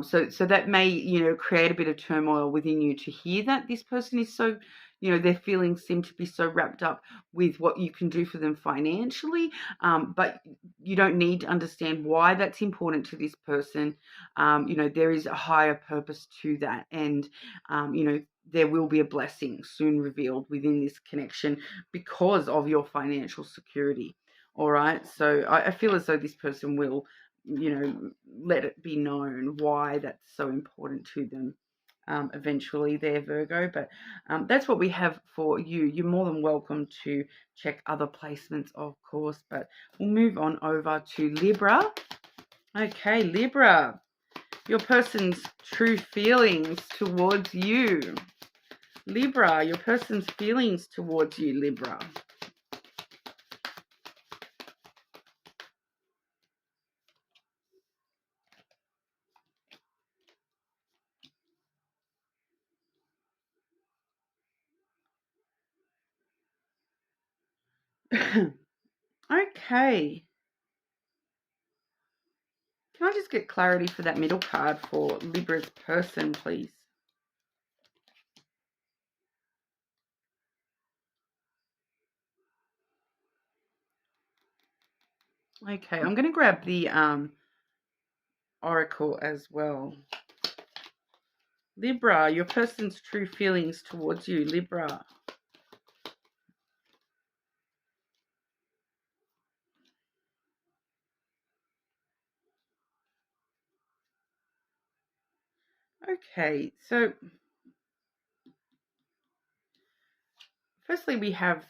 So that may, you know, create a bit of turmoil within you to hear that this person is so, you know, their feelings seem to be so wrapped up with what you can do for them financially, but you don't need to understand why that's important to this person. You know, there is a higher purpose to that, and you know, there will be a blessing soon revealed within this connection because of your financial security. All right, so I feel as though this person will, you know, let it be known why that's so important to them eventually there, Virgo. But that's what we have for you. You're more than welcome to check other placements, of course, but we'll move on over to Libra. Okay, Libra, your person's true feelings towards you. Libra, your person's feelings towards you, Libra. Okay. Can I just get clarity for that middle card for Libra's person, please? Okay, I'm going to grab the oracle as well. Libra, your person's true feelings towards you, Libra. Okay, so firstly we have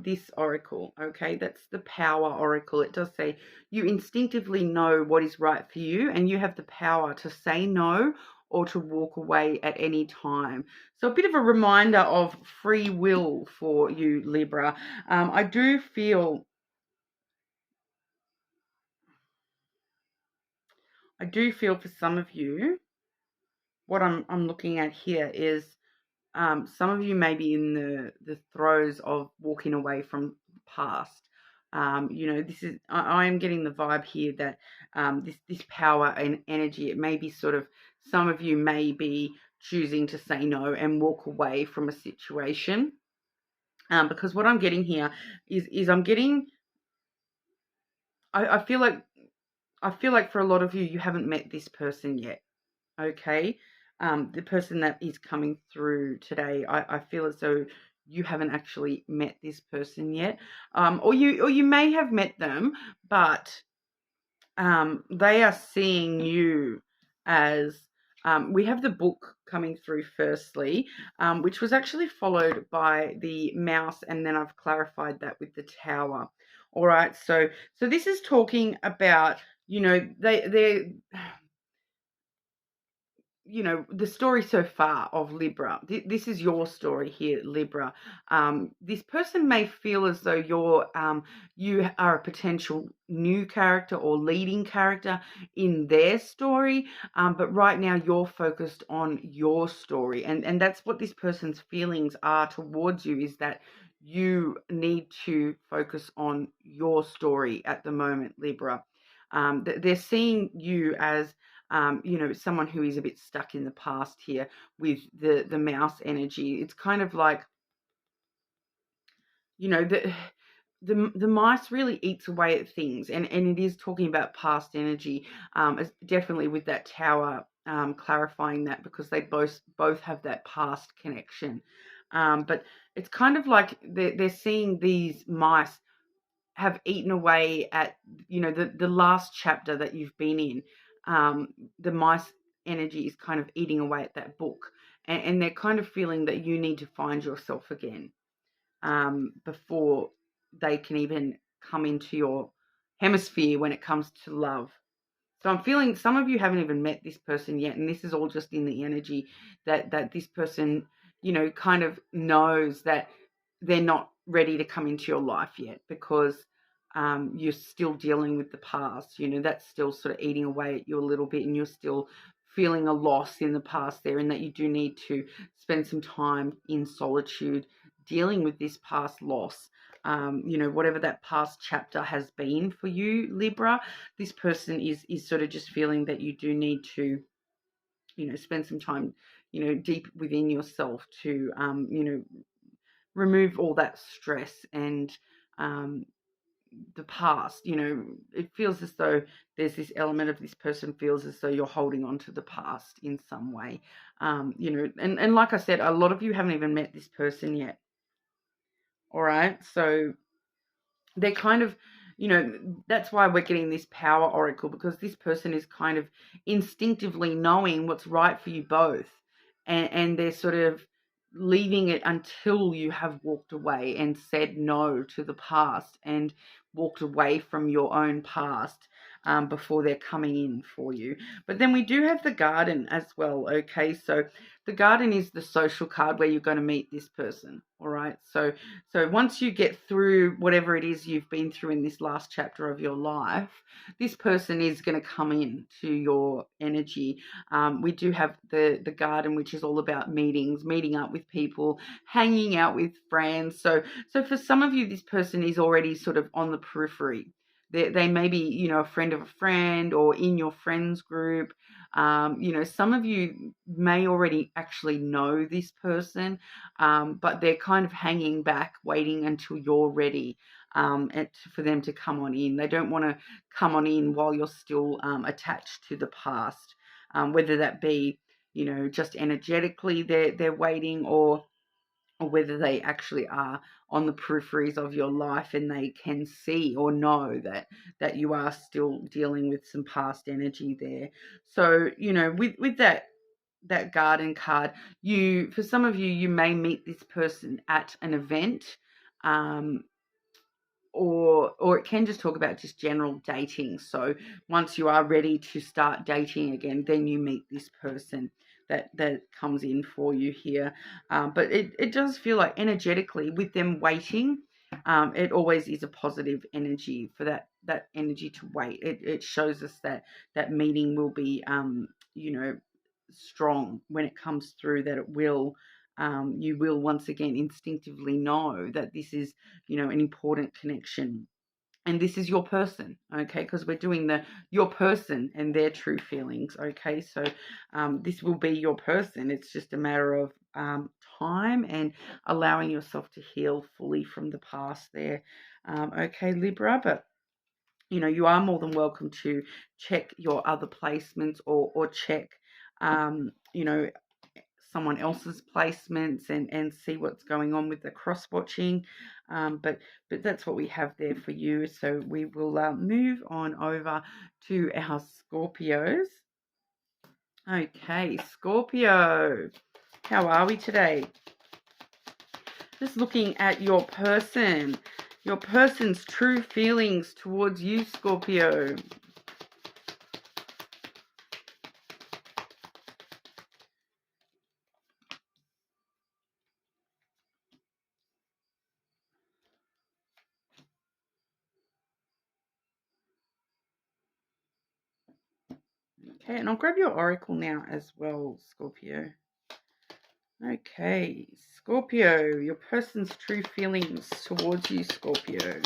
this oracle, okay? That's the power oracle. It does say you instinctively know what is right for you, and you have the power to say no or to walk away at any time. So a bit of a reminder of free will for you, Libra. I do feel for some of you, what I'm looking at here is some of you may be in the throes of walking away from the past. You know, this is I am getting the vibe here that this power and energy, it may be sort of, some of you may be choosing to say no and walk away from a situation. Because what I'm getting here is I'm getting, I feel like for a lot of you, you haven't met this person yet. Okay, the person that is coming through today, I feel as though you haven't actually met this person yet, or you may have met them, but they are seeing you as, we have the book coming through firstly, which was actually followed by the mouse, and then I've clarified that with the tower. All right, so this is talking about, you know, you know, the story so far of Libra. This is your story here, Libra. This person may feel as though you are a potential new character or leading character in their story, but right now you're focused on your story, and that's what this person's feelings are towards you, is that you need to focus on your story at the moment, Libra. They're seeing you as you know, someone who is a bit stuck in the past here with the mouse energy. It's kind of like, you know, the mice really eats away at things, and it is talking about past energy, definitely with that tower, clarifying that, because they both have that past connection. But it's kind of like they're seeing these mice have eaten away at, you know, the last chapter that you've been in. The mice energy is kind of eating away at that book, and they're kind of feeling that you need to find yourself again, before they can even come into your hemisphere when it comes to love. So I'm feeling some of you haven't even met this person yet, and this is all just in the energy that this person, you know, kind of knows that they're not ready to come into your life yet, because you're still dealing with the past. You know, that's still sort of eating away at you a little bit, and you're still feeling a loss in the past there, and that you do need to spend some time in solitude dealing with this past loss. You know, whatever that past chapter has been for you, Libra, this person is sort of just feeling that you do need to, you know, spend some time, you know, deep within yourself to, you know, remove all that stress and the past. You know, it feels as though there's this element of this person feels as though you're holding on to the past in some way. You know, and like I said, a lot of you haven't even met this person yet. All right, so they're kind of, you know, that's why we're getting this power oracle, because this person is kind of instinctively knowing what's right for you both, and they're sort of leaving it until you have walked away and said no to the past and walked away from your own past, before they're coming in for you. But then we do have the garden as well. Okay, so the garden is the social card where you're going to meet this person. All right, so once you get through whatever it is you've been through in this last chapter of your life, this person is going to come in to your energy. We do have the garden, which is all about meetings, meeting up with people, hanging out with friends. So for some of you, this person is already sort of on the periphery. They may be, you know, a friend of a friend or in your friends group. You know, some of you may already actually know this person, but they're kind of hanging back, waiting until you're ready, for them to come on in. They don't want to come on in while you're still attached to the past, whether that be, you know, just energetically they're waiting, or whether they actually are on the peripheries of your life and they can see or know that you are still dealing with some past energy there. So, you know, with that garden card, for some of you, you may meet this person at an event, or it can just talk about just general dating. So once you are ready to start dating again, then you meet this person that comes in for you here. But it does feel like energetically with them waiting, it always is a positive energy for that energy to wait. It shows us that meeting will be, you know, strong when it comes through, that it will, you will once again instinctively know that this is, you know, an important connection, and this is your person. Okay, because we're doing your person and their true feelings. Okay, so this will be your person. It's just a matter of time and allowing yourself to heal fully from the past there. Okay, Libra, but you know, you are more than welcome to check your other placements, or check, you know, someone else's placements, and see what's going on with the cross watching. But that's what we have there for you. So we will move on over to our Scorpios. Okay, Scorpio, how are we today? Just looking at your person's true feelings towards you, Scorpio. Okay, and I'll grab your oracle now as well, Scorpio. Okay, Scorpio, your person's true feelings towards you, Scorpio.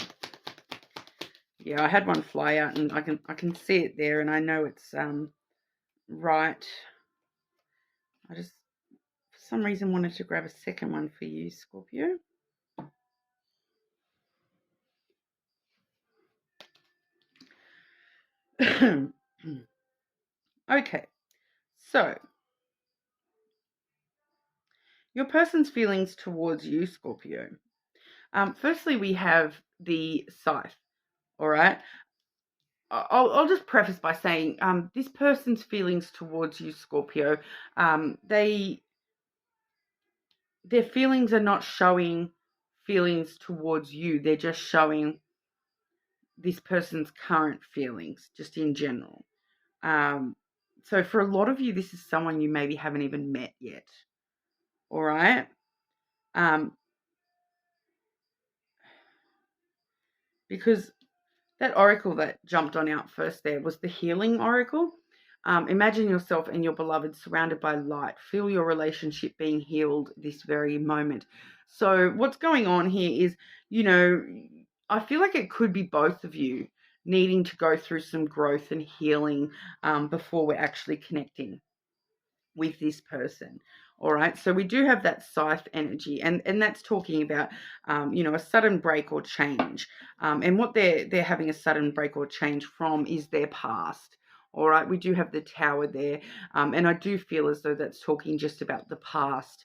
Yeah, I had one fly out and I can see it there, and I know it's right. I just for some reason wanted to grab a second one for you, Scorpio. Okay, so your person's feelings towards you, Scorpio. Firstly, we have the scythe. All right. I'll just preface by saying this person's feelings towards you, Scorpio, their feelings are not showing feelings towards you. They're just showing this person's current feelings, just in general. So for a lot of you, this is someone you maybe haven't even met yet. All right. Because that oracle that jumped on out first there was the healing oracle. Imagine yourself and your beloved surrounded by light. Feel your relationship being healed this very moment. So what's going on here is, I feel like it could be both of you needing to go through some growth and healing before we're actually connecting with this person. All right, so we do have that scythe energy, and that's talking about a sudden break or change, and what they're having a sudden break or change from is their past. All right, we do have the tower there, and I do feel as though that's talking just about the past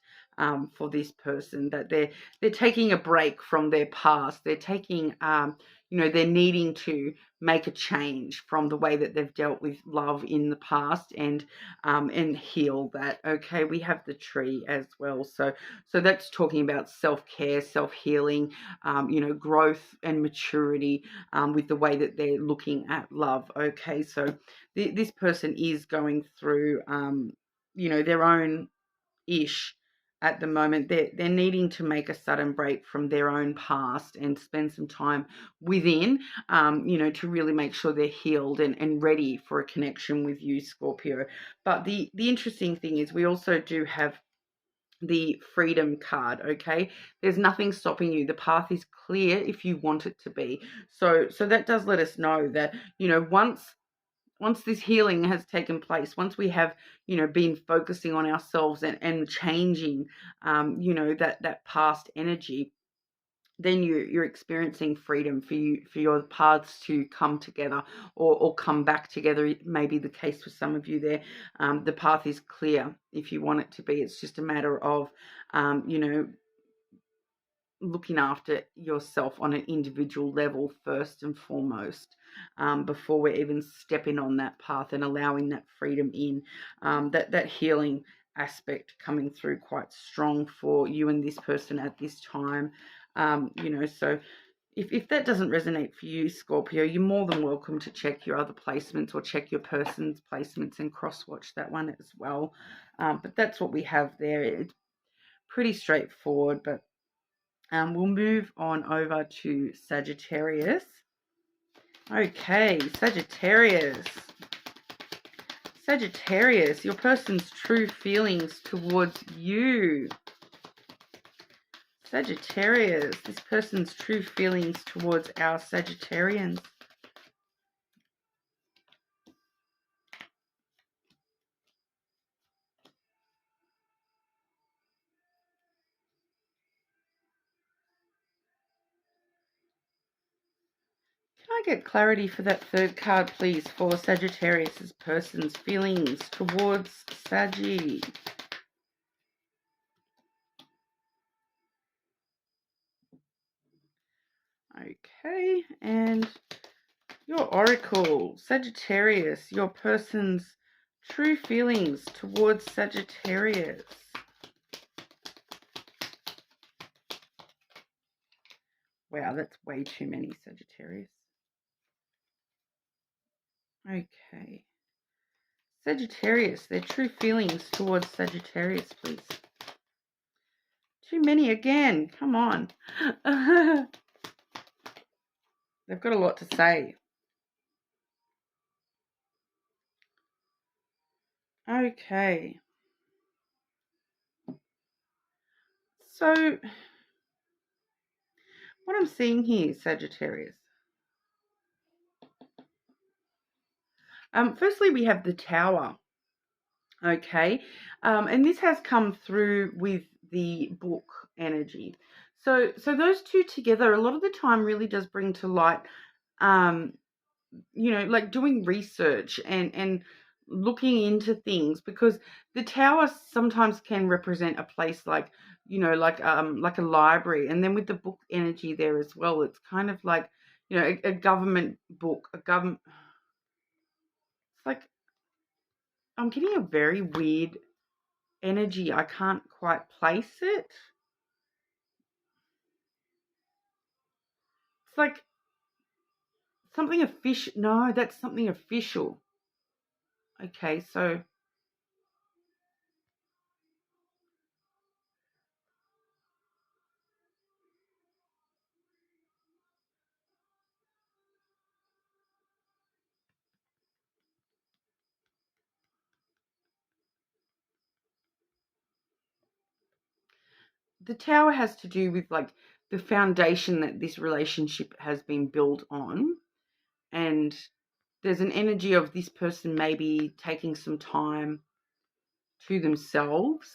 for this person, that they're taking a break from their past. They're taking they're needing to make a change from the way that they've dealt with love in the past, and heal that. Okay, we have the tree as well, so that's talking about self-care, self-healing, growth and maturity with the way that they're looking at love. Okay, so this person is going through their own ish at the moment. They're needing to make a sudden break from their own past and spend some time within, to really make sure they're healed and ready for a connection with you, Scorpio. But the interesting thing is we also do have the freedom card. Okay, there's nothing stopping you. The path is clear if you want it to be. So that does let us know that once this healing has taken place, once we have, been focusing on ourselves and changing, that past energy, then you're experiencing freedom for your paths to come together or come back together. It may be the case for some of you there. The path is clear if you want it to be. It's just a matter of, looking after yourself on an individual level first and foremost, before we're even stepping on that path and allowing that freedom in, that healing aspect coming through quite strong for you and this person at this time. So if that doesn't resonate for you, Scorpio, you're more than welcome to check your other placements or check your person's placements and cross-watch that one as well. But that's what we have there. It's pretty straightforward, but we'll move on over to Sagittarius. Okay, Sagittarius. Sagittarius, your person's true feelings towards you. Sagittarius, this person's true feelings towards our Sagittarians. Can I get clarity for that third card, please, for Sagittarius' person's feelings towards Saggy? Okay, and your oracle, Sagittarius, your person's true feelings towards Sagittarius. Wow, that's way too many, Sagittarius. Okay. Sagittarius, their true feelings towards Sagittarius, please. Too many again. Come on. They've got a lot to say. Okay. So what I'm seeing here, Sagittarius. Firstly, we have the Tower. Okay. And this has come through with the book energy. So those two together, a lot of the time, really does bring to light, um, like doing research and looking into things, because the Tower sometimes can represent a place like, like a library, and then with the book energy there as well, it's kind of like, a government book, a government. It's like I'm getting a very weird energy. I can't quite place it. It's like something official. No, that's something official. Okay, so the Tower has to do with like the foundation that this relationship has been built on. And there's an energy of this person maybe taking some time to themselves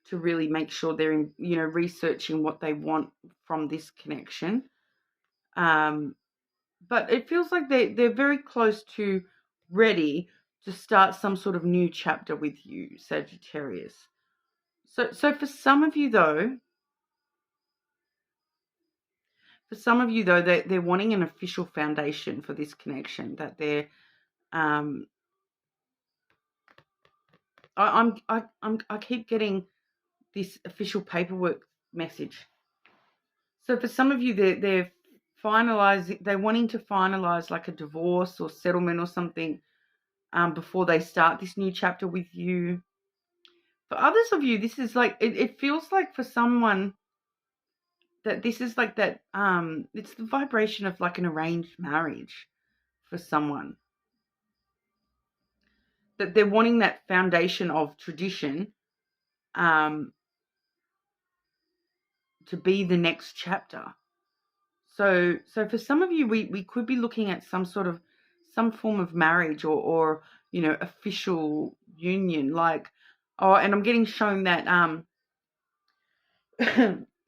to really make sure they're in, researching what they want from this connection. But it feels like they're very close to ready to start some sort of new chapter with you, Sagittarius. So for some of you though, they're wanting an official foundation for this connection. That they're, I keep getting this official paperwork message. So for some of you, they're finalizing. They're wanting to finalize like a divorce or settlement or something, before they start this new chapter with you. For others of you, this is like it feels like for someone that this is like that. It's the vibration of like an arranged marriage for someone. That they're wanting that foundation of tradition, um, to be the next chapter. So for some of you, we could be looking at some form of marriage or official union. Like, and I'm getting shown that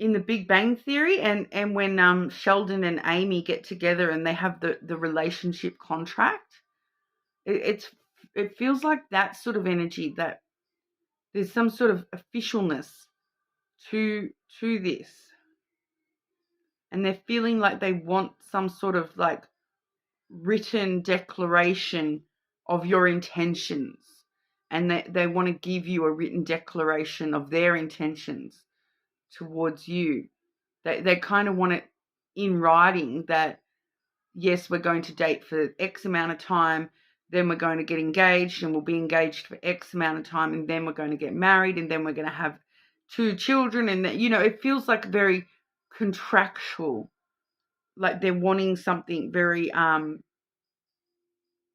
in the Big Bang Theory, and when Sheldon and Amy get together and they have the relationship contract, it feels like that sort of energy, that there's some sort of officialness to this, and they're feeling like they want some sort of like written declaration of your intentions, and they want to give you a written declaration of their intentions towards you. They kind of want it in writing that, yes, we're going to date for X amount of time, then we're going to get engaged, and we'll be engaged for X amount of time, and then we're going to get married, and then we're going to have 2 children. And that, it feels like very contractual, like they're wanting something very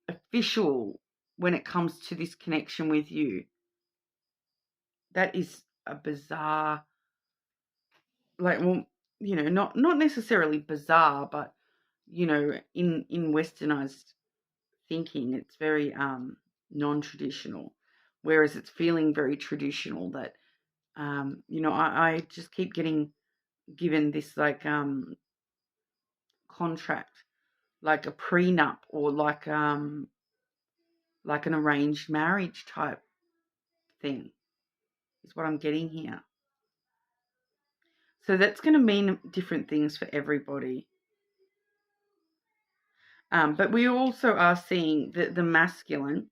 official when it comes to this connection with you. That is a bizarre, like, well, not necessarily bizarre, but in westernized thinking, it's very non-traditional, whereas it's feeling very traditional. That I just keep getting given this like contract, like a prenup, or like an arranged marriage type thing is what I'm getting here. So that's going to mean different things for everybody. But we also are seeing the masculine,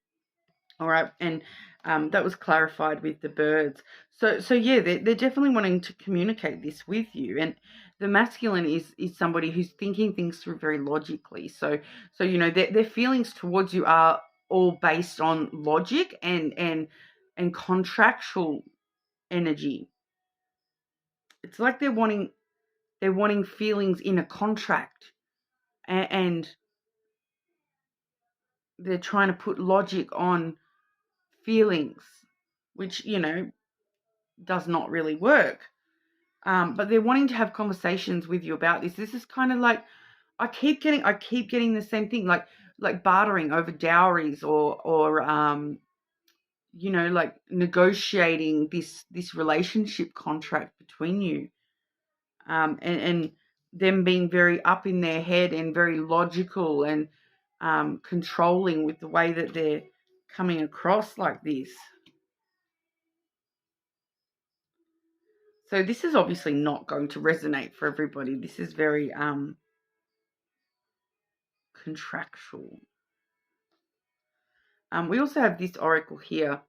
all right, and that was clarified with the birds. So yeah, they're definitely wanting to communicate this with you, and the masculine is somebody who's thinking things through very logically. So their feelings towards you are all based on logic and contractual energy. It's like they're wanting feelings in a contract, and they're trying to put logic on feelings, which, does not really work. But they're wanting to have conversations with you about this. This is kind of like, I keep getting the same thing, like bartering over dowries or like negotiating this relationship contract between you, and them being very up in their head and very logical and controlling with the way that they're coming across like this. So this is obviously not going to resonate for everybody. This is very contractual. We also have this oracle here.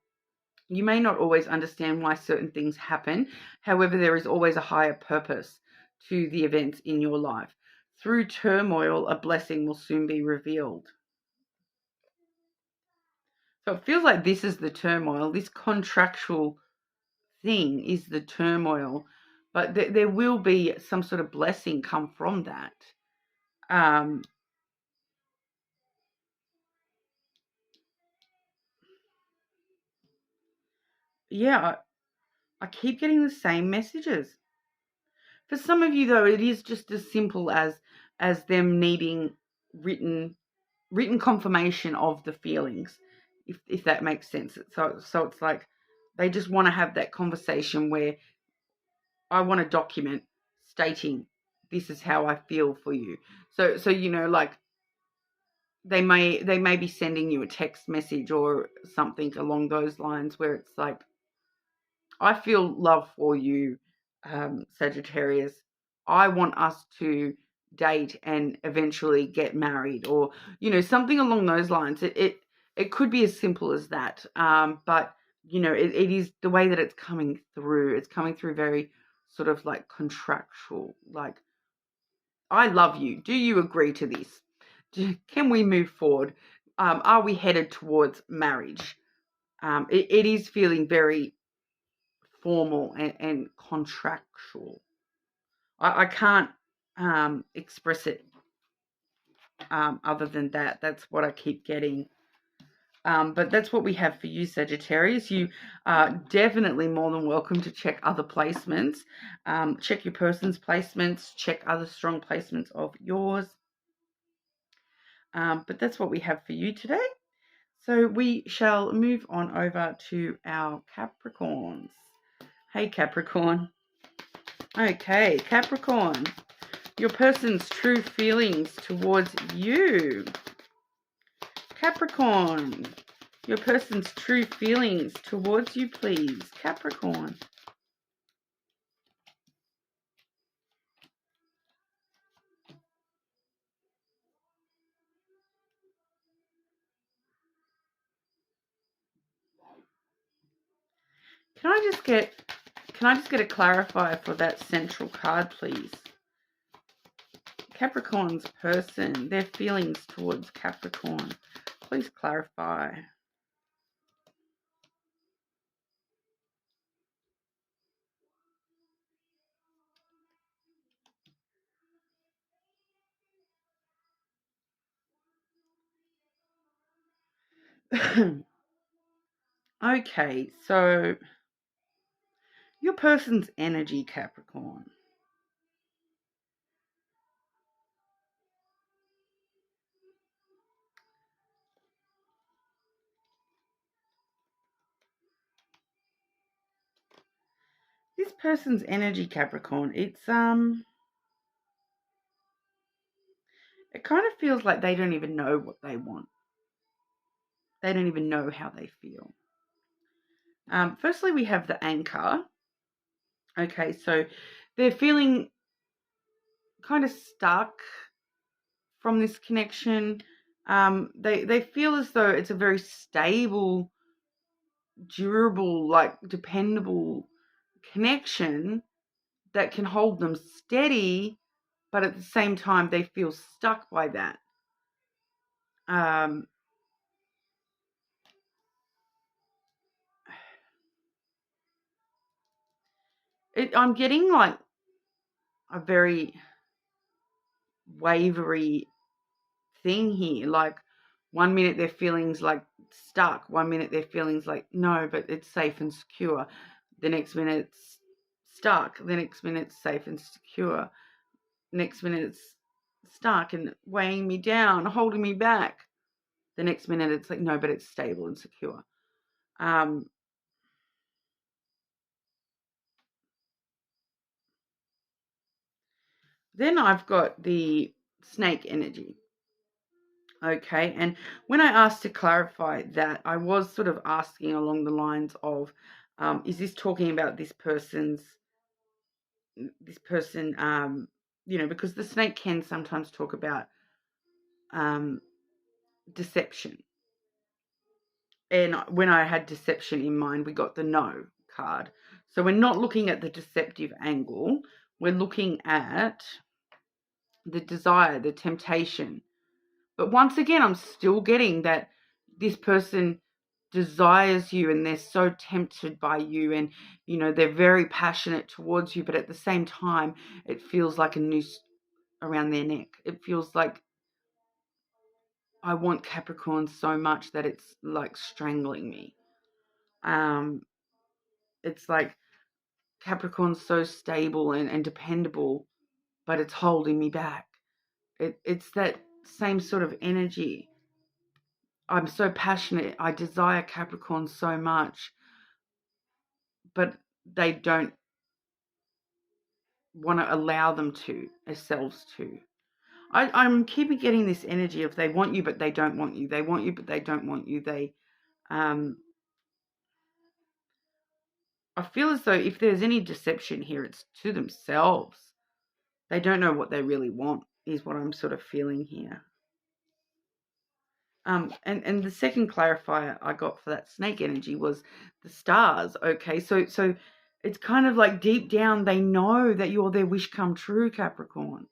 You may not always understand why certain things happen. However, there is always a higher purpose to the events in your life. Through turmoil, a blessing will soon be revealed. So it feels like this is the turmoil. This contractual thing is the turmoil. But there will be some sort of blessing come from that. Yeah, I keep getting the same messages. For some of you, though, it is just as simple as them needing written confirmation of the feelings, if that makes sense. So it's like they just want to have that conversation where I want to document stating this is how I feel for you. So like they may be sending you a text message or something along those lines where it's like, I feel love for you, Sagittarius. I want us to date and eventually get married, or something along those lines. It could be as simple as that, but it is the way that it's coming through. It's coming through very sort of like contractual, like, I love you. Do you agree to this? Can we move forward? Are we headed towards marriage? It is feeling very formal and contractual. I can't express it other than that. That's what I keep getting. But that's what we have for you, Sagittarius. You are definitely more than welcome to check other placements. Check your person's placements. Check other strong placements of yours. But that's what we have for you today. So we shall move on over to our Capricorns. Hey, Capricorn. Okay, Capricorn, your person's true feelings towards you. Capricorn, your person's true feelings towards you, please. Capricorn. Can I just get a clarifier for that central card, please? Capricorn's person, their feelings towards Capricorn. Please clarify. Okay, so your person's energy, Capricorn. This person's energy, Capricorn, it kind of feels like they don't even know what they want. They don't even know how they feel. Firstly, we have the anchor. Okay, so they're feeling kind of stuck from this connection. They feel as though it's a very stable, durable, like dependable connection that can hold them steady, but at the same time they feel stuck by that. I'm getting like a very wavery thing here. Like 1 minute their feelings like stuck. 1 minute their feelings like, no, but it's safe and secure. The next minute it's stuck. The next minute it's safe and secure. Next minute it's stuck and weighing me down, holding me back. The next minute it's like, no, but it's stable and secure. Then I've got the snake energy. Okay, and when I asked to clarify that, I was sort of asking along the lines of, is this talking about this person, because the snake can sometimes talk about deception. And when I had deception in mind, we got the no card. So we're not looking at the deceptive angle. We're looking at the desire, the temptation. But once again, I'm still getting that this person desires you and they're so tempted by you, and, they're very passionate towards you, but at the same time, it feels like a noose around their neck. It feels like I want Capricorn so much that it's like strangling me. It's like Capricorn's so stable and dependable, but it's holding me back. It's that same sort of energy. I'm so passionate. I desire Capricorn so much, but they don't want to allow themselves to. I'm keeping getting this energy of they want you, but they don't want you. They want you, but they don't want you. I feel as though if there's any deception here, it's to themselves. They don't know what they really want, is what I'm sort of feeling here. And the second clarifier I got for that snake energy was the stars. Okay, so it's kind of like deep down they know that you're their wish come true, Capricorn.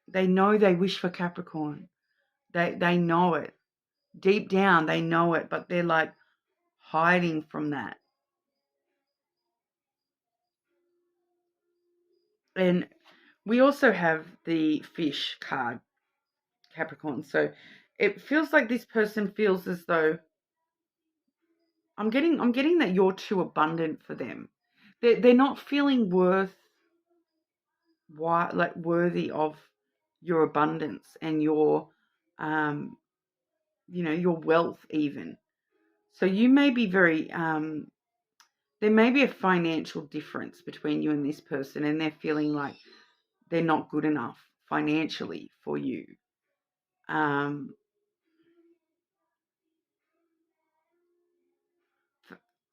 They know they wish for Capricorn. They know it. Deep down they know it, but they're like hiding from that. And we also have the fish card, Capricorn. So it feels like this person feels as though I'm getting that you're too abundant for them. They're not feeling worthy of your abundance and your your wealth even. So you may be very there may be a financial difference between you and this person, and they're feeling like they're not good enough financially for you.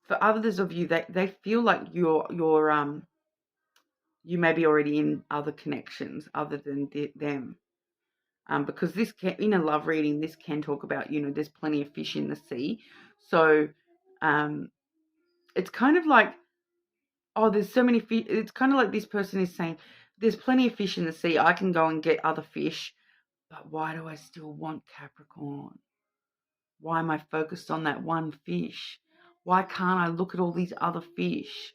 For others of you, they feel like you're you may be already in other connections other than them. Because in a love reading, this can talk about, there's plenty of fish in the sea. So it's kind of like, there's so many fish. It's kind of like this person is saying, there's plenty of fish in the sea. I can go and get other fish, but why do I still want Capricorn? Why am I focused on that one fish? Why can't I look at all these other fish?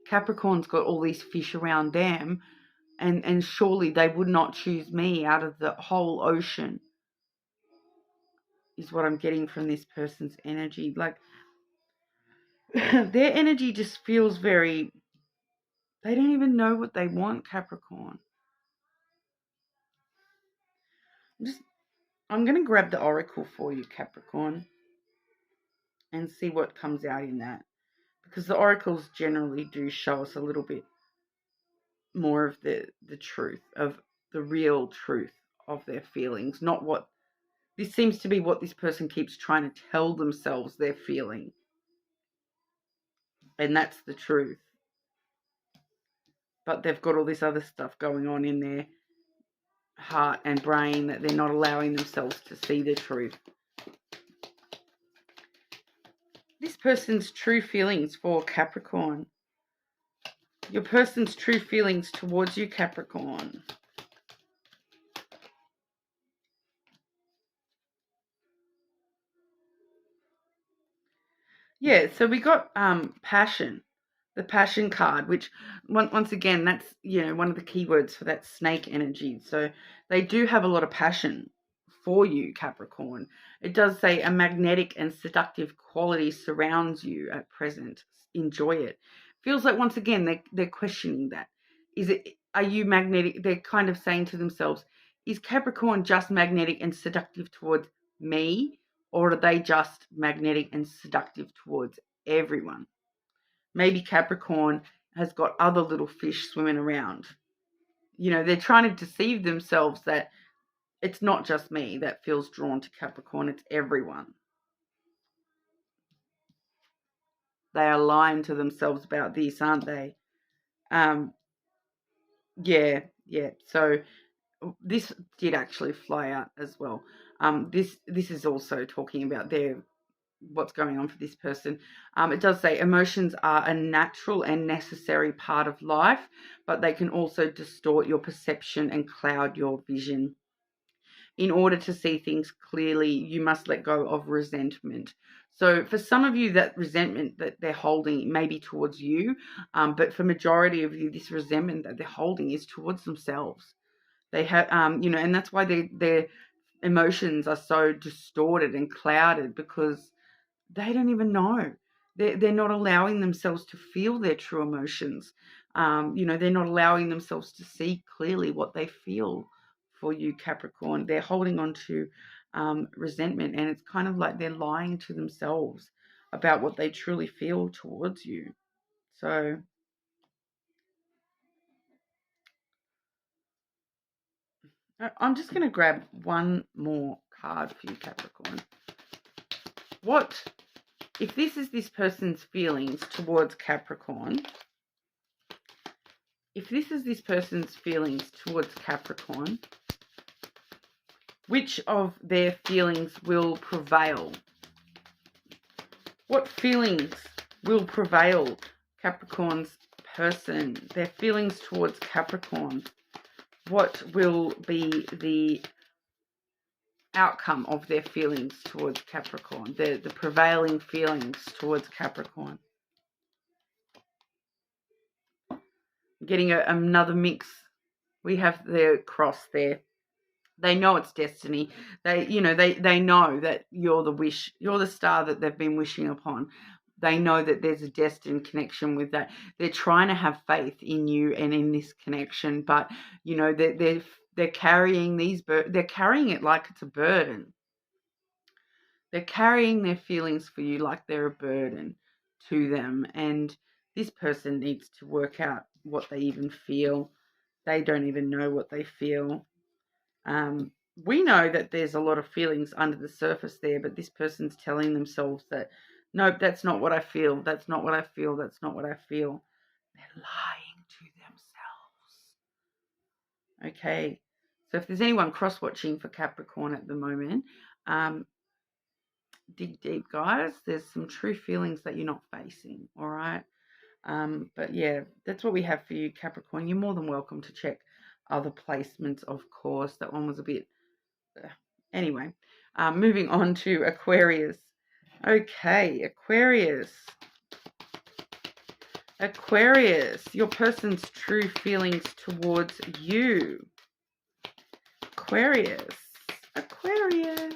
Capricorn's got all these fish around them, and surely they would not choose me out of the whole ocean, is what I'm getting from this person's energy. Like, their energy just feels very, they don't even know what they want, Capricorn. I'm going to grab the oracle for you, Capricorn, and see what comes out in that. Because the oracles generally do show us a little bit more of the truth, of the real truth of their feelings, not what this seems to be what this person keeps trying to tell themselves they're feeling. And that's the truth. But they've got all this other stuff going on in their heart and brain that they're not allowing themselves to see the truth. This person's true feelings for Capricorn. Your person's true feelings towards you, Capricorn. Yeah, so we got passion, the passion card, which once again, that's, one of the keywords for that snake energy. So they do have a lot of passion for you, Capricorn. It does say a magnetic and seductive quality surrounds you at present. Enjoy it. Feels like, once again, they're questioning that. Are you magnetic? They're kind of saying to themselves, is Capricorn just magnetic and seductive towards me, or are they just magnetic and seductive towards everyone? Maybe Capricorn has got other little fish swimming around. You know, they're trying to deceive themselves that it's not just me that feels drawn to Capricorn, it's everyone. They are lying to themselves about this, aren't they? Yeah. So this did actually fly out as well. This is also talking about what's going on for this person. It does say emotions are a natural and necessary part of life, but they can also distort your perception and cloud your vision. In order to see things clearly, you must let go of resentment. So for some of you, that resentment that they're holding may be towards you, but for majority of you, this resentment that they're holding is towards themselves. They have, and that's why their emotions are so distorted and clouded, because they don't even know. They're not allowing themselves to feel their true emotions. They're not allowing themselves to see clearly what they feel for you, Capricorn. They're holding on to resentment, and it's kind of like they're lying to themselves about what they truly feel towards you. So I'm just going to grab one more card for you, Capricorn. What if this is this person's feelings towards Capricorn? If this is this person's feelings towards Capricorn, which of their feelings will prevail? What feelings will prevail, Capricorn's person? Their feelings towards Capricorn. What will be the outcome of their feelings towards Capricorn? The prevailing feelings towards Capricorn. Getting another mix. We have the cross there. They know it's destiny. They know that you're the star that they've been wishing upon. They know that there's a destined connection with that. They're trying to have faith in you and in this connection, but they're carrying they're carrying it like it's a burden. They're carrying their feelings for you like they're a burden to them, and this person needs to work out what they even feel. They don't even know what they feel. We know that there's a lot of feelings under the surface there, but this person's telling themselves that, nope, that's not what I feel. That's not what I feel. That's not what I feel. They're lying to themselves. Okay. So if there's anyone cross-watching for Capricorn at the moment, dig deep, guys. There's some true feelings that you're not facing, all right? But yeah, that's what we have for you, Capricorn. You're more than welcome to check other placements, of course. That one was a bit... Anyway, moving on to Aquarius. Okay, Aquarius. Aquarius, your person's true feelings towards you. Aquarius. Aquarius.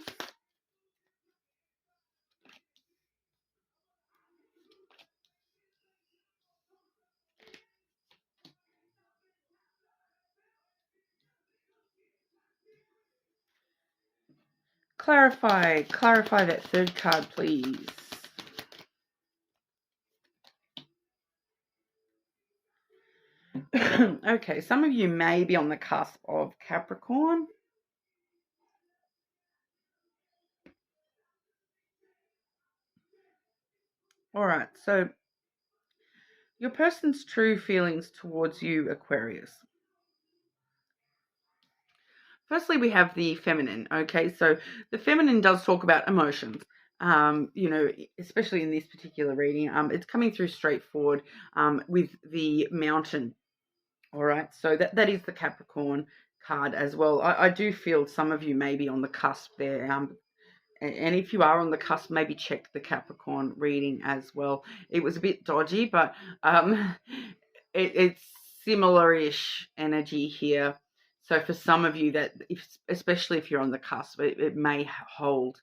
Clarify that third card, please. Okay, some of you may be on the cusp of Capricorn. All right, so your person's true feelings towards you, Aquarius. Firstly, we have the feminine, okay? So the feminine does talk about emotions, especially in this particular reading. It's coming through straightforward with the mountain, all right? So that is the Capricorn card as well. I do feel some of you may be on the cusp there. And if you are on the cusp, maybe check the Capricorn reading as well. It was a bit dodgy, but it's similar-ish energy here. So for some of you, that especially if you're on the cusp, it may hold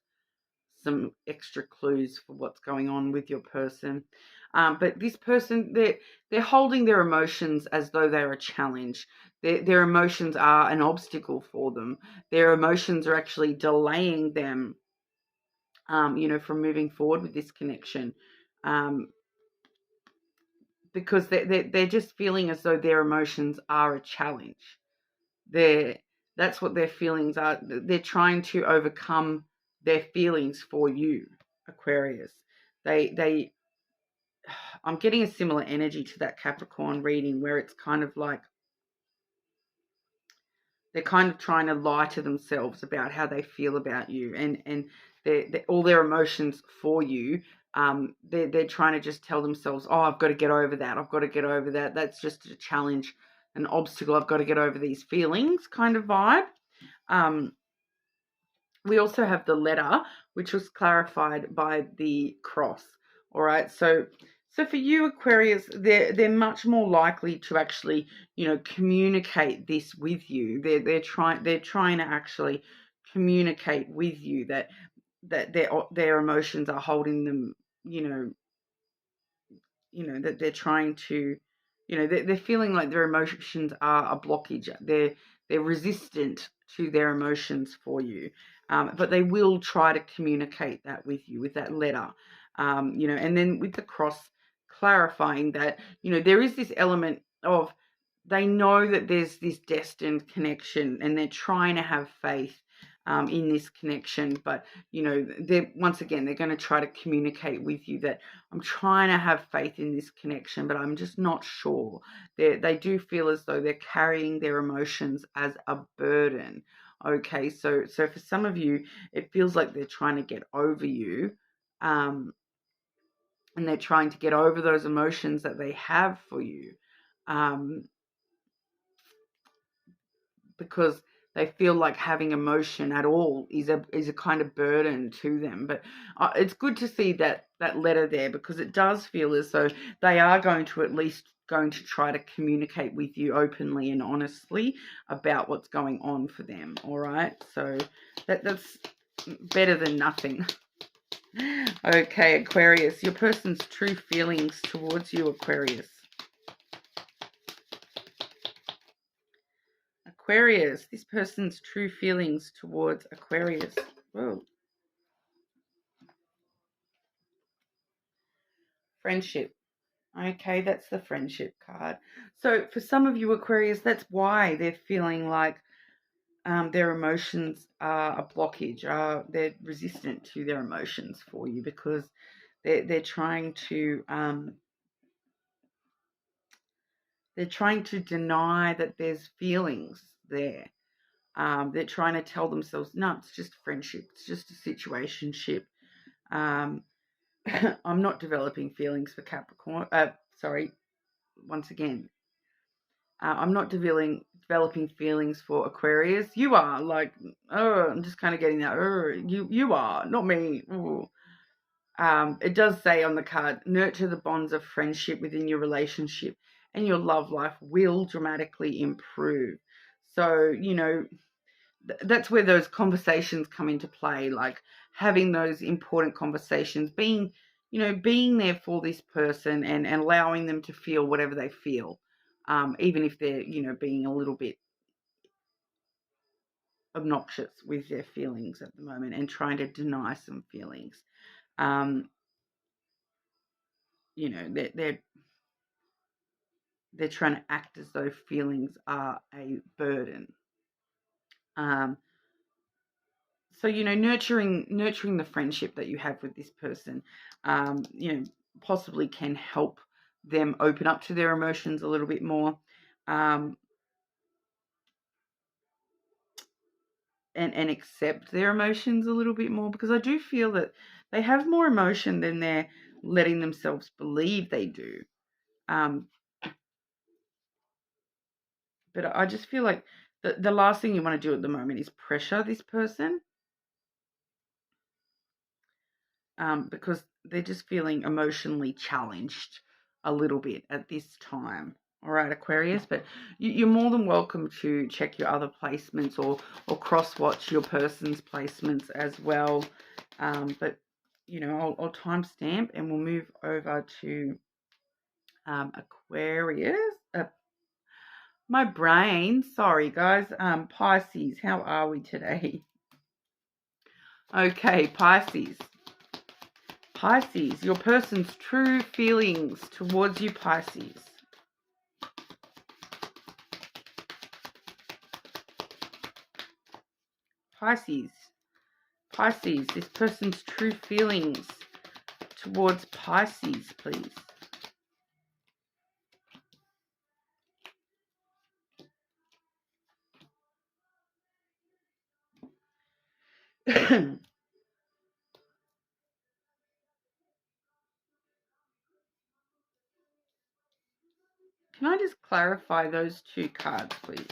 some extra clues for what's going on with your person. But this person, they're holding their emotions as though they're a challenge. Their emotions are an obstacle for them. Their emotions are actually delaying them, from moving forward with this connection. Because they're just feeling as though their emotions are a challenge. That's what their feelings are. They're trying to overcome their feelings for you, Aquarius. They I'm getting a similar energy to that Capricorn reading, where it's kind of like they're kind of trying to lie to themselves about how they feel about you, and they're all their emotions for you. They're trying to just tell themselves, oh, I've got to get over that. I've got to get over that. That's just a challenge, an obstacle. I've got to get over these feelings kind of vibe. We also have the letter, which was clarified by the cross. All right. So for you, Aquarius, they're much more likely to actually, communicate this with you. They're trying to actually communicate with you that their emotions are holding them, that they're trying to, they're feeling like their emotions are a blockage. They're resistant to their emotions for you, but they will try to communicate that with you with that letter, and then with the cross clarifying that, there is this element of they know that there's this destined connection, and they're trying to have faith in this connection, but they're going to try to communicate with you that I'm trying to have faith in this connection, but I'm just not sure. They do feel as though they're carrying their emotions as a burden. Okay, so for some of you, it feels like they're trying to get over you, and they're trying to get over those emotions that they have for you. Because they feel like having emotion at all is a kind of burden to them. But it's good to see that letter there, because it does feel as though they are going to try to communicate with you openly and honestly about what's going on for them. All right, so that's better than nothing. Okay, Aquarius, your person's true feelings towards you, Aquarius. Aquarius, this person's true feelings towards Aquarius. Whoa. Friendship. Okay, that's the friendship card. So for some of you, Aquarius, that's why they're feeling like their emotions are a blockage. They're resistant to their emotions for you, because they're trying to deny that there's feelings there. They're trying to tell themselves, no, it's just friendship. It's just a situationship. I'm not developing feelings for Capricorn. Once again, I'm not developing feelings for Aquarius. You are, like, I'm just kind of getting that. You are, not me. It does say on the card, nurture the bonds of friendship within your relationship, and your love life will dramatically improve. So, that's where those conversations come into play, like having those important conversations, being there for this person, and allowing them to feel whatever they feel, even if they're, being a little bit obnoxious with their feelings at the moment and trying to deny some feelings. They're trying to act as though feelings are a burden. So, nurturing the friendship that you have with this person, possibly can help them open up to their emotions a little bit more, and accept their emotions a little bit more, because I do feel that they have more emotion than they're letting themselves believe they do. But I just feel like the last thing you want to do at the moment is pressure this person, because they're just feeling emotionally challenged a little bit at this time. All right, Aquarius, but you're more than welcome to check your other placements or cross-watch your person's placements as well. But, you know, I'll timestamp and we'll move over to Aquarius. My brain, sorry, guys. Pisces, how are we today? Okay, Pisces. Pisces, your person's true feelings towards you, Pisces. Pisces. Pisces, this person's true feelings towards Pisces, please. Can I just clarify those two cards, please?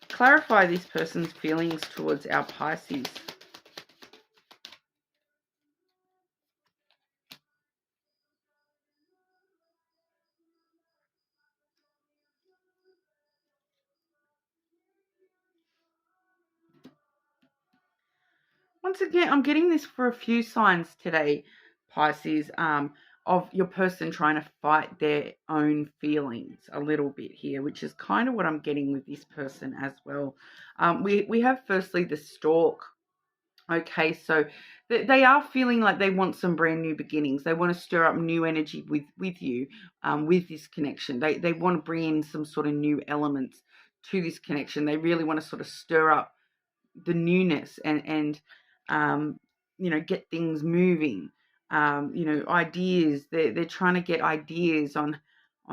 Clarify this person's feelings towards our Pisces. Once again, I'm getting this for a few signs today, Pisces, of your person trying to fight their own feelings a little bit here, which is kind of what I'm getting with this person as well. We have firstly the Stork. Okay, so they are feeling like they want some brand new beginnings. They want to stir up new energy with you, with this connection. They want to bring in some sort of new elements to this connection. They really want to sort of stir up the newness and you know, get things moving. You know, ideas. They're trying to get ideas on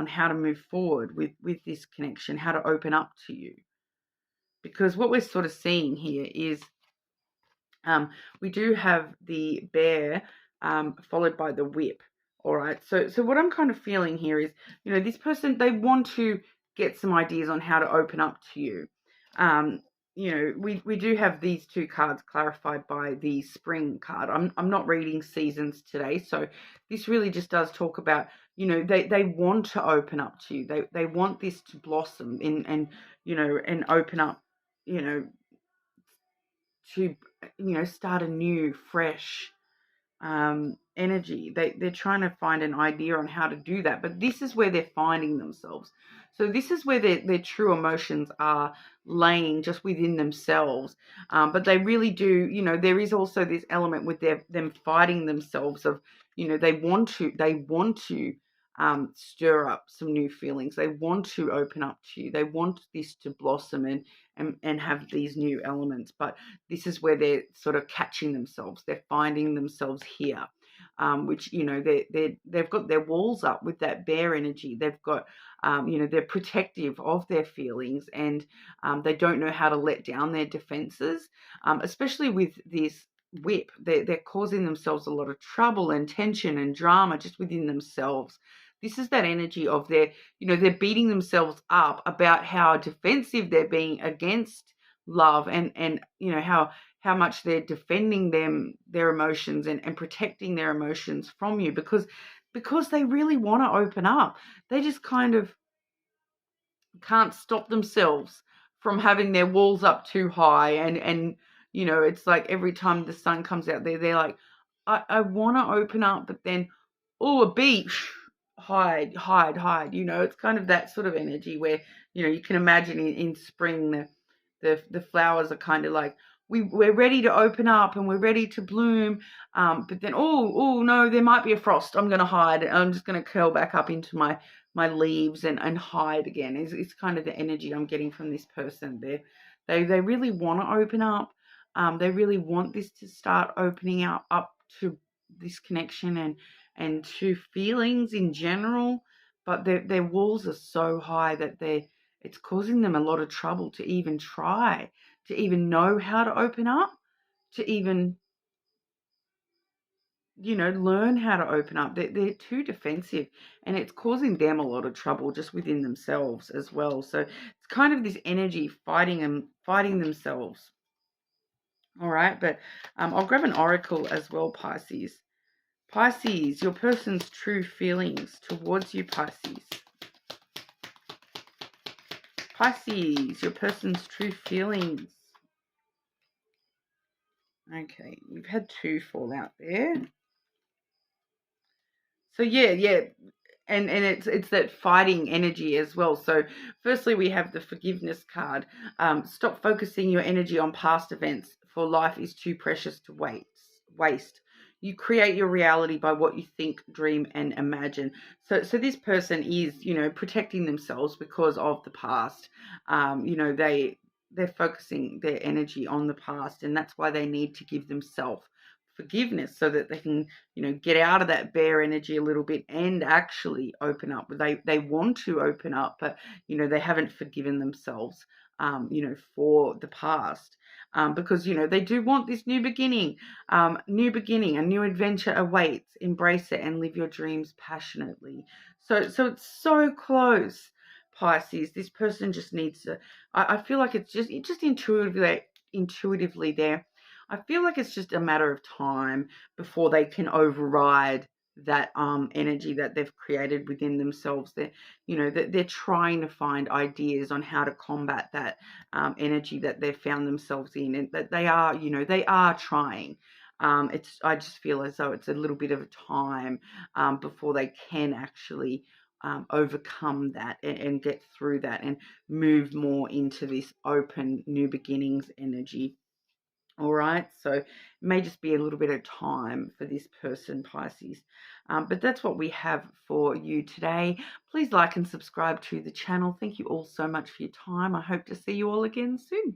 how to move forward with this connection, how to open up to you. Because what we're sort of seeing here is we do have the bear followed by the whip. All right. So what I'm kind of feeling here is, you know, this person, they want to get some ideas on how to open up to you. You know, we do have these two cards clarified by the spring card. I'm not reading seasons today, so this really just does talk about, you know, they want to open up to you. They want this to blossom and you know, and open up, you know, to, you know, start a new, fresh energy. They're trying to find an idea on how to do that, but this is where they're finding themselves. So this is where their true emotions are laying just within themselves. But they really do, you know, there is also this element with them fighting themselves of, you know, they want to stir up some new feelings. They want to open up to you. They want this to blossom and have these new elements. But this is where they're sort of catching themselves. They're finding themselves here, which, you know, they've got their walls up with that bear energy. They've got, you know, they're protective of their feelings, and they don't know how to let down their defenses, especially with this whip. They're causing themselves a lot of trouble and tension and drama just within themselves. This is that energy of you know, they're beating themselves up about how defensive they're being against love and you know, how much they're defending their emotions and protecting their emotions from you because they really want to open up. They just kind of can't stop themselves from having their walls up too high and you know, it's like every time the sun comes out they're like, I want to open up, but then, oh, a beach, hide. You know, it's kind of that sort of energy where, you know, you can imagine in spring the flowers are kind of like, we're ready to open up and we're ready to bloom, but then, oh no, there might be a frost. I'm going to hide. I'm just going to curl back up into my leaves and hide again. It's kind of the energy I'm getting from this person. They really want to open up. They really want this to start opening up to this connection and to feelings in general, but their walls are so high that it's causing them a lot of trouble to even try, to even know how to open up, to even, you know, learn how to open up. They're too defensive, and it's causing them a lot of trouble just within themselves as well. So it's kind of this energy fighting themselves. All right, but I'll grab an oracle as well, Pisces. Pisces, your person's true feelings towards you, Pisces. Pisces, your person's true feelings. Okay, you've had 2 fall out there. So yeah. And it's that fighting energy as well. So firstly, we have the forgiveness card. Stop focusing your energy on past events, for life is too precious to waste. You create your reality by what you think, dream, and imagine. So this person is, protecting themselves because of the past. They're focusing their energy on the past, and that's why they need to give themselves forgiveness so that they can, get out of that bear energy a little bit and actually open up. They want to open up, but they haven't forgiven themselves, for the past, because they do want this new beginning. A new adventure awaits. Embrace it and live your dreams passionately. So it's so close, Pisces. This person just needs to. I feel like it's just intuitively there. I feel like it's just a matter of time before they can override that energy that they've created within themselves. They're trying to find ideas on how to combat that energy that they've found themselves in, and that they are trying. I just feel as though it's a little bit of a time before they can actually overcome that and get through that and move more into this open new beginnings energy. All right, so it may just be a little bit of time for this person, Pisces. But that's what we have for you today. Please like and subscribe to the channel. Thank you all so much for your time. I hope to see you all again soon.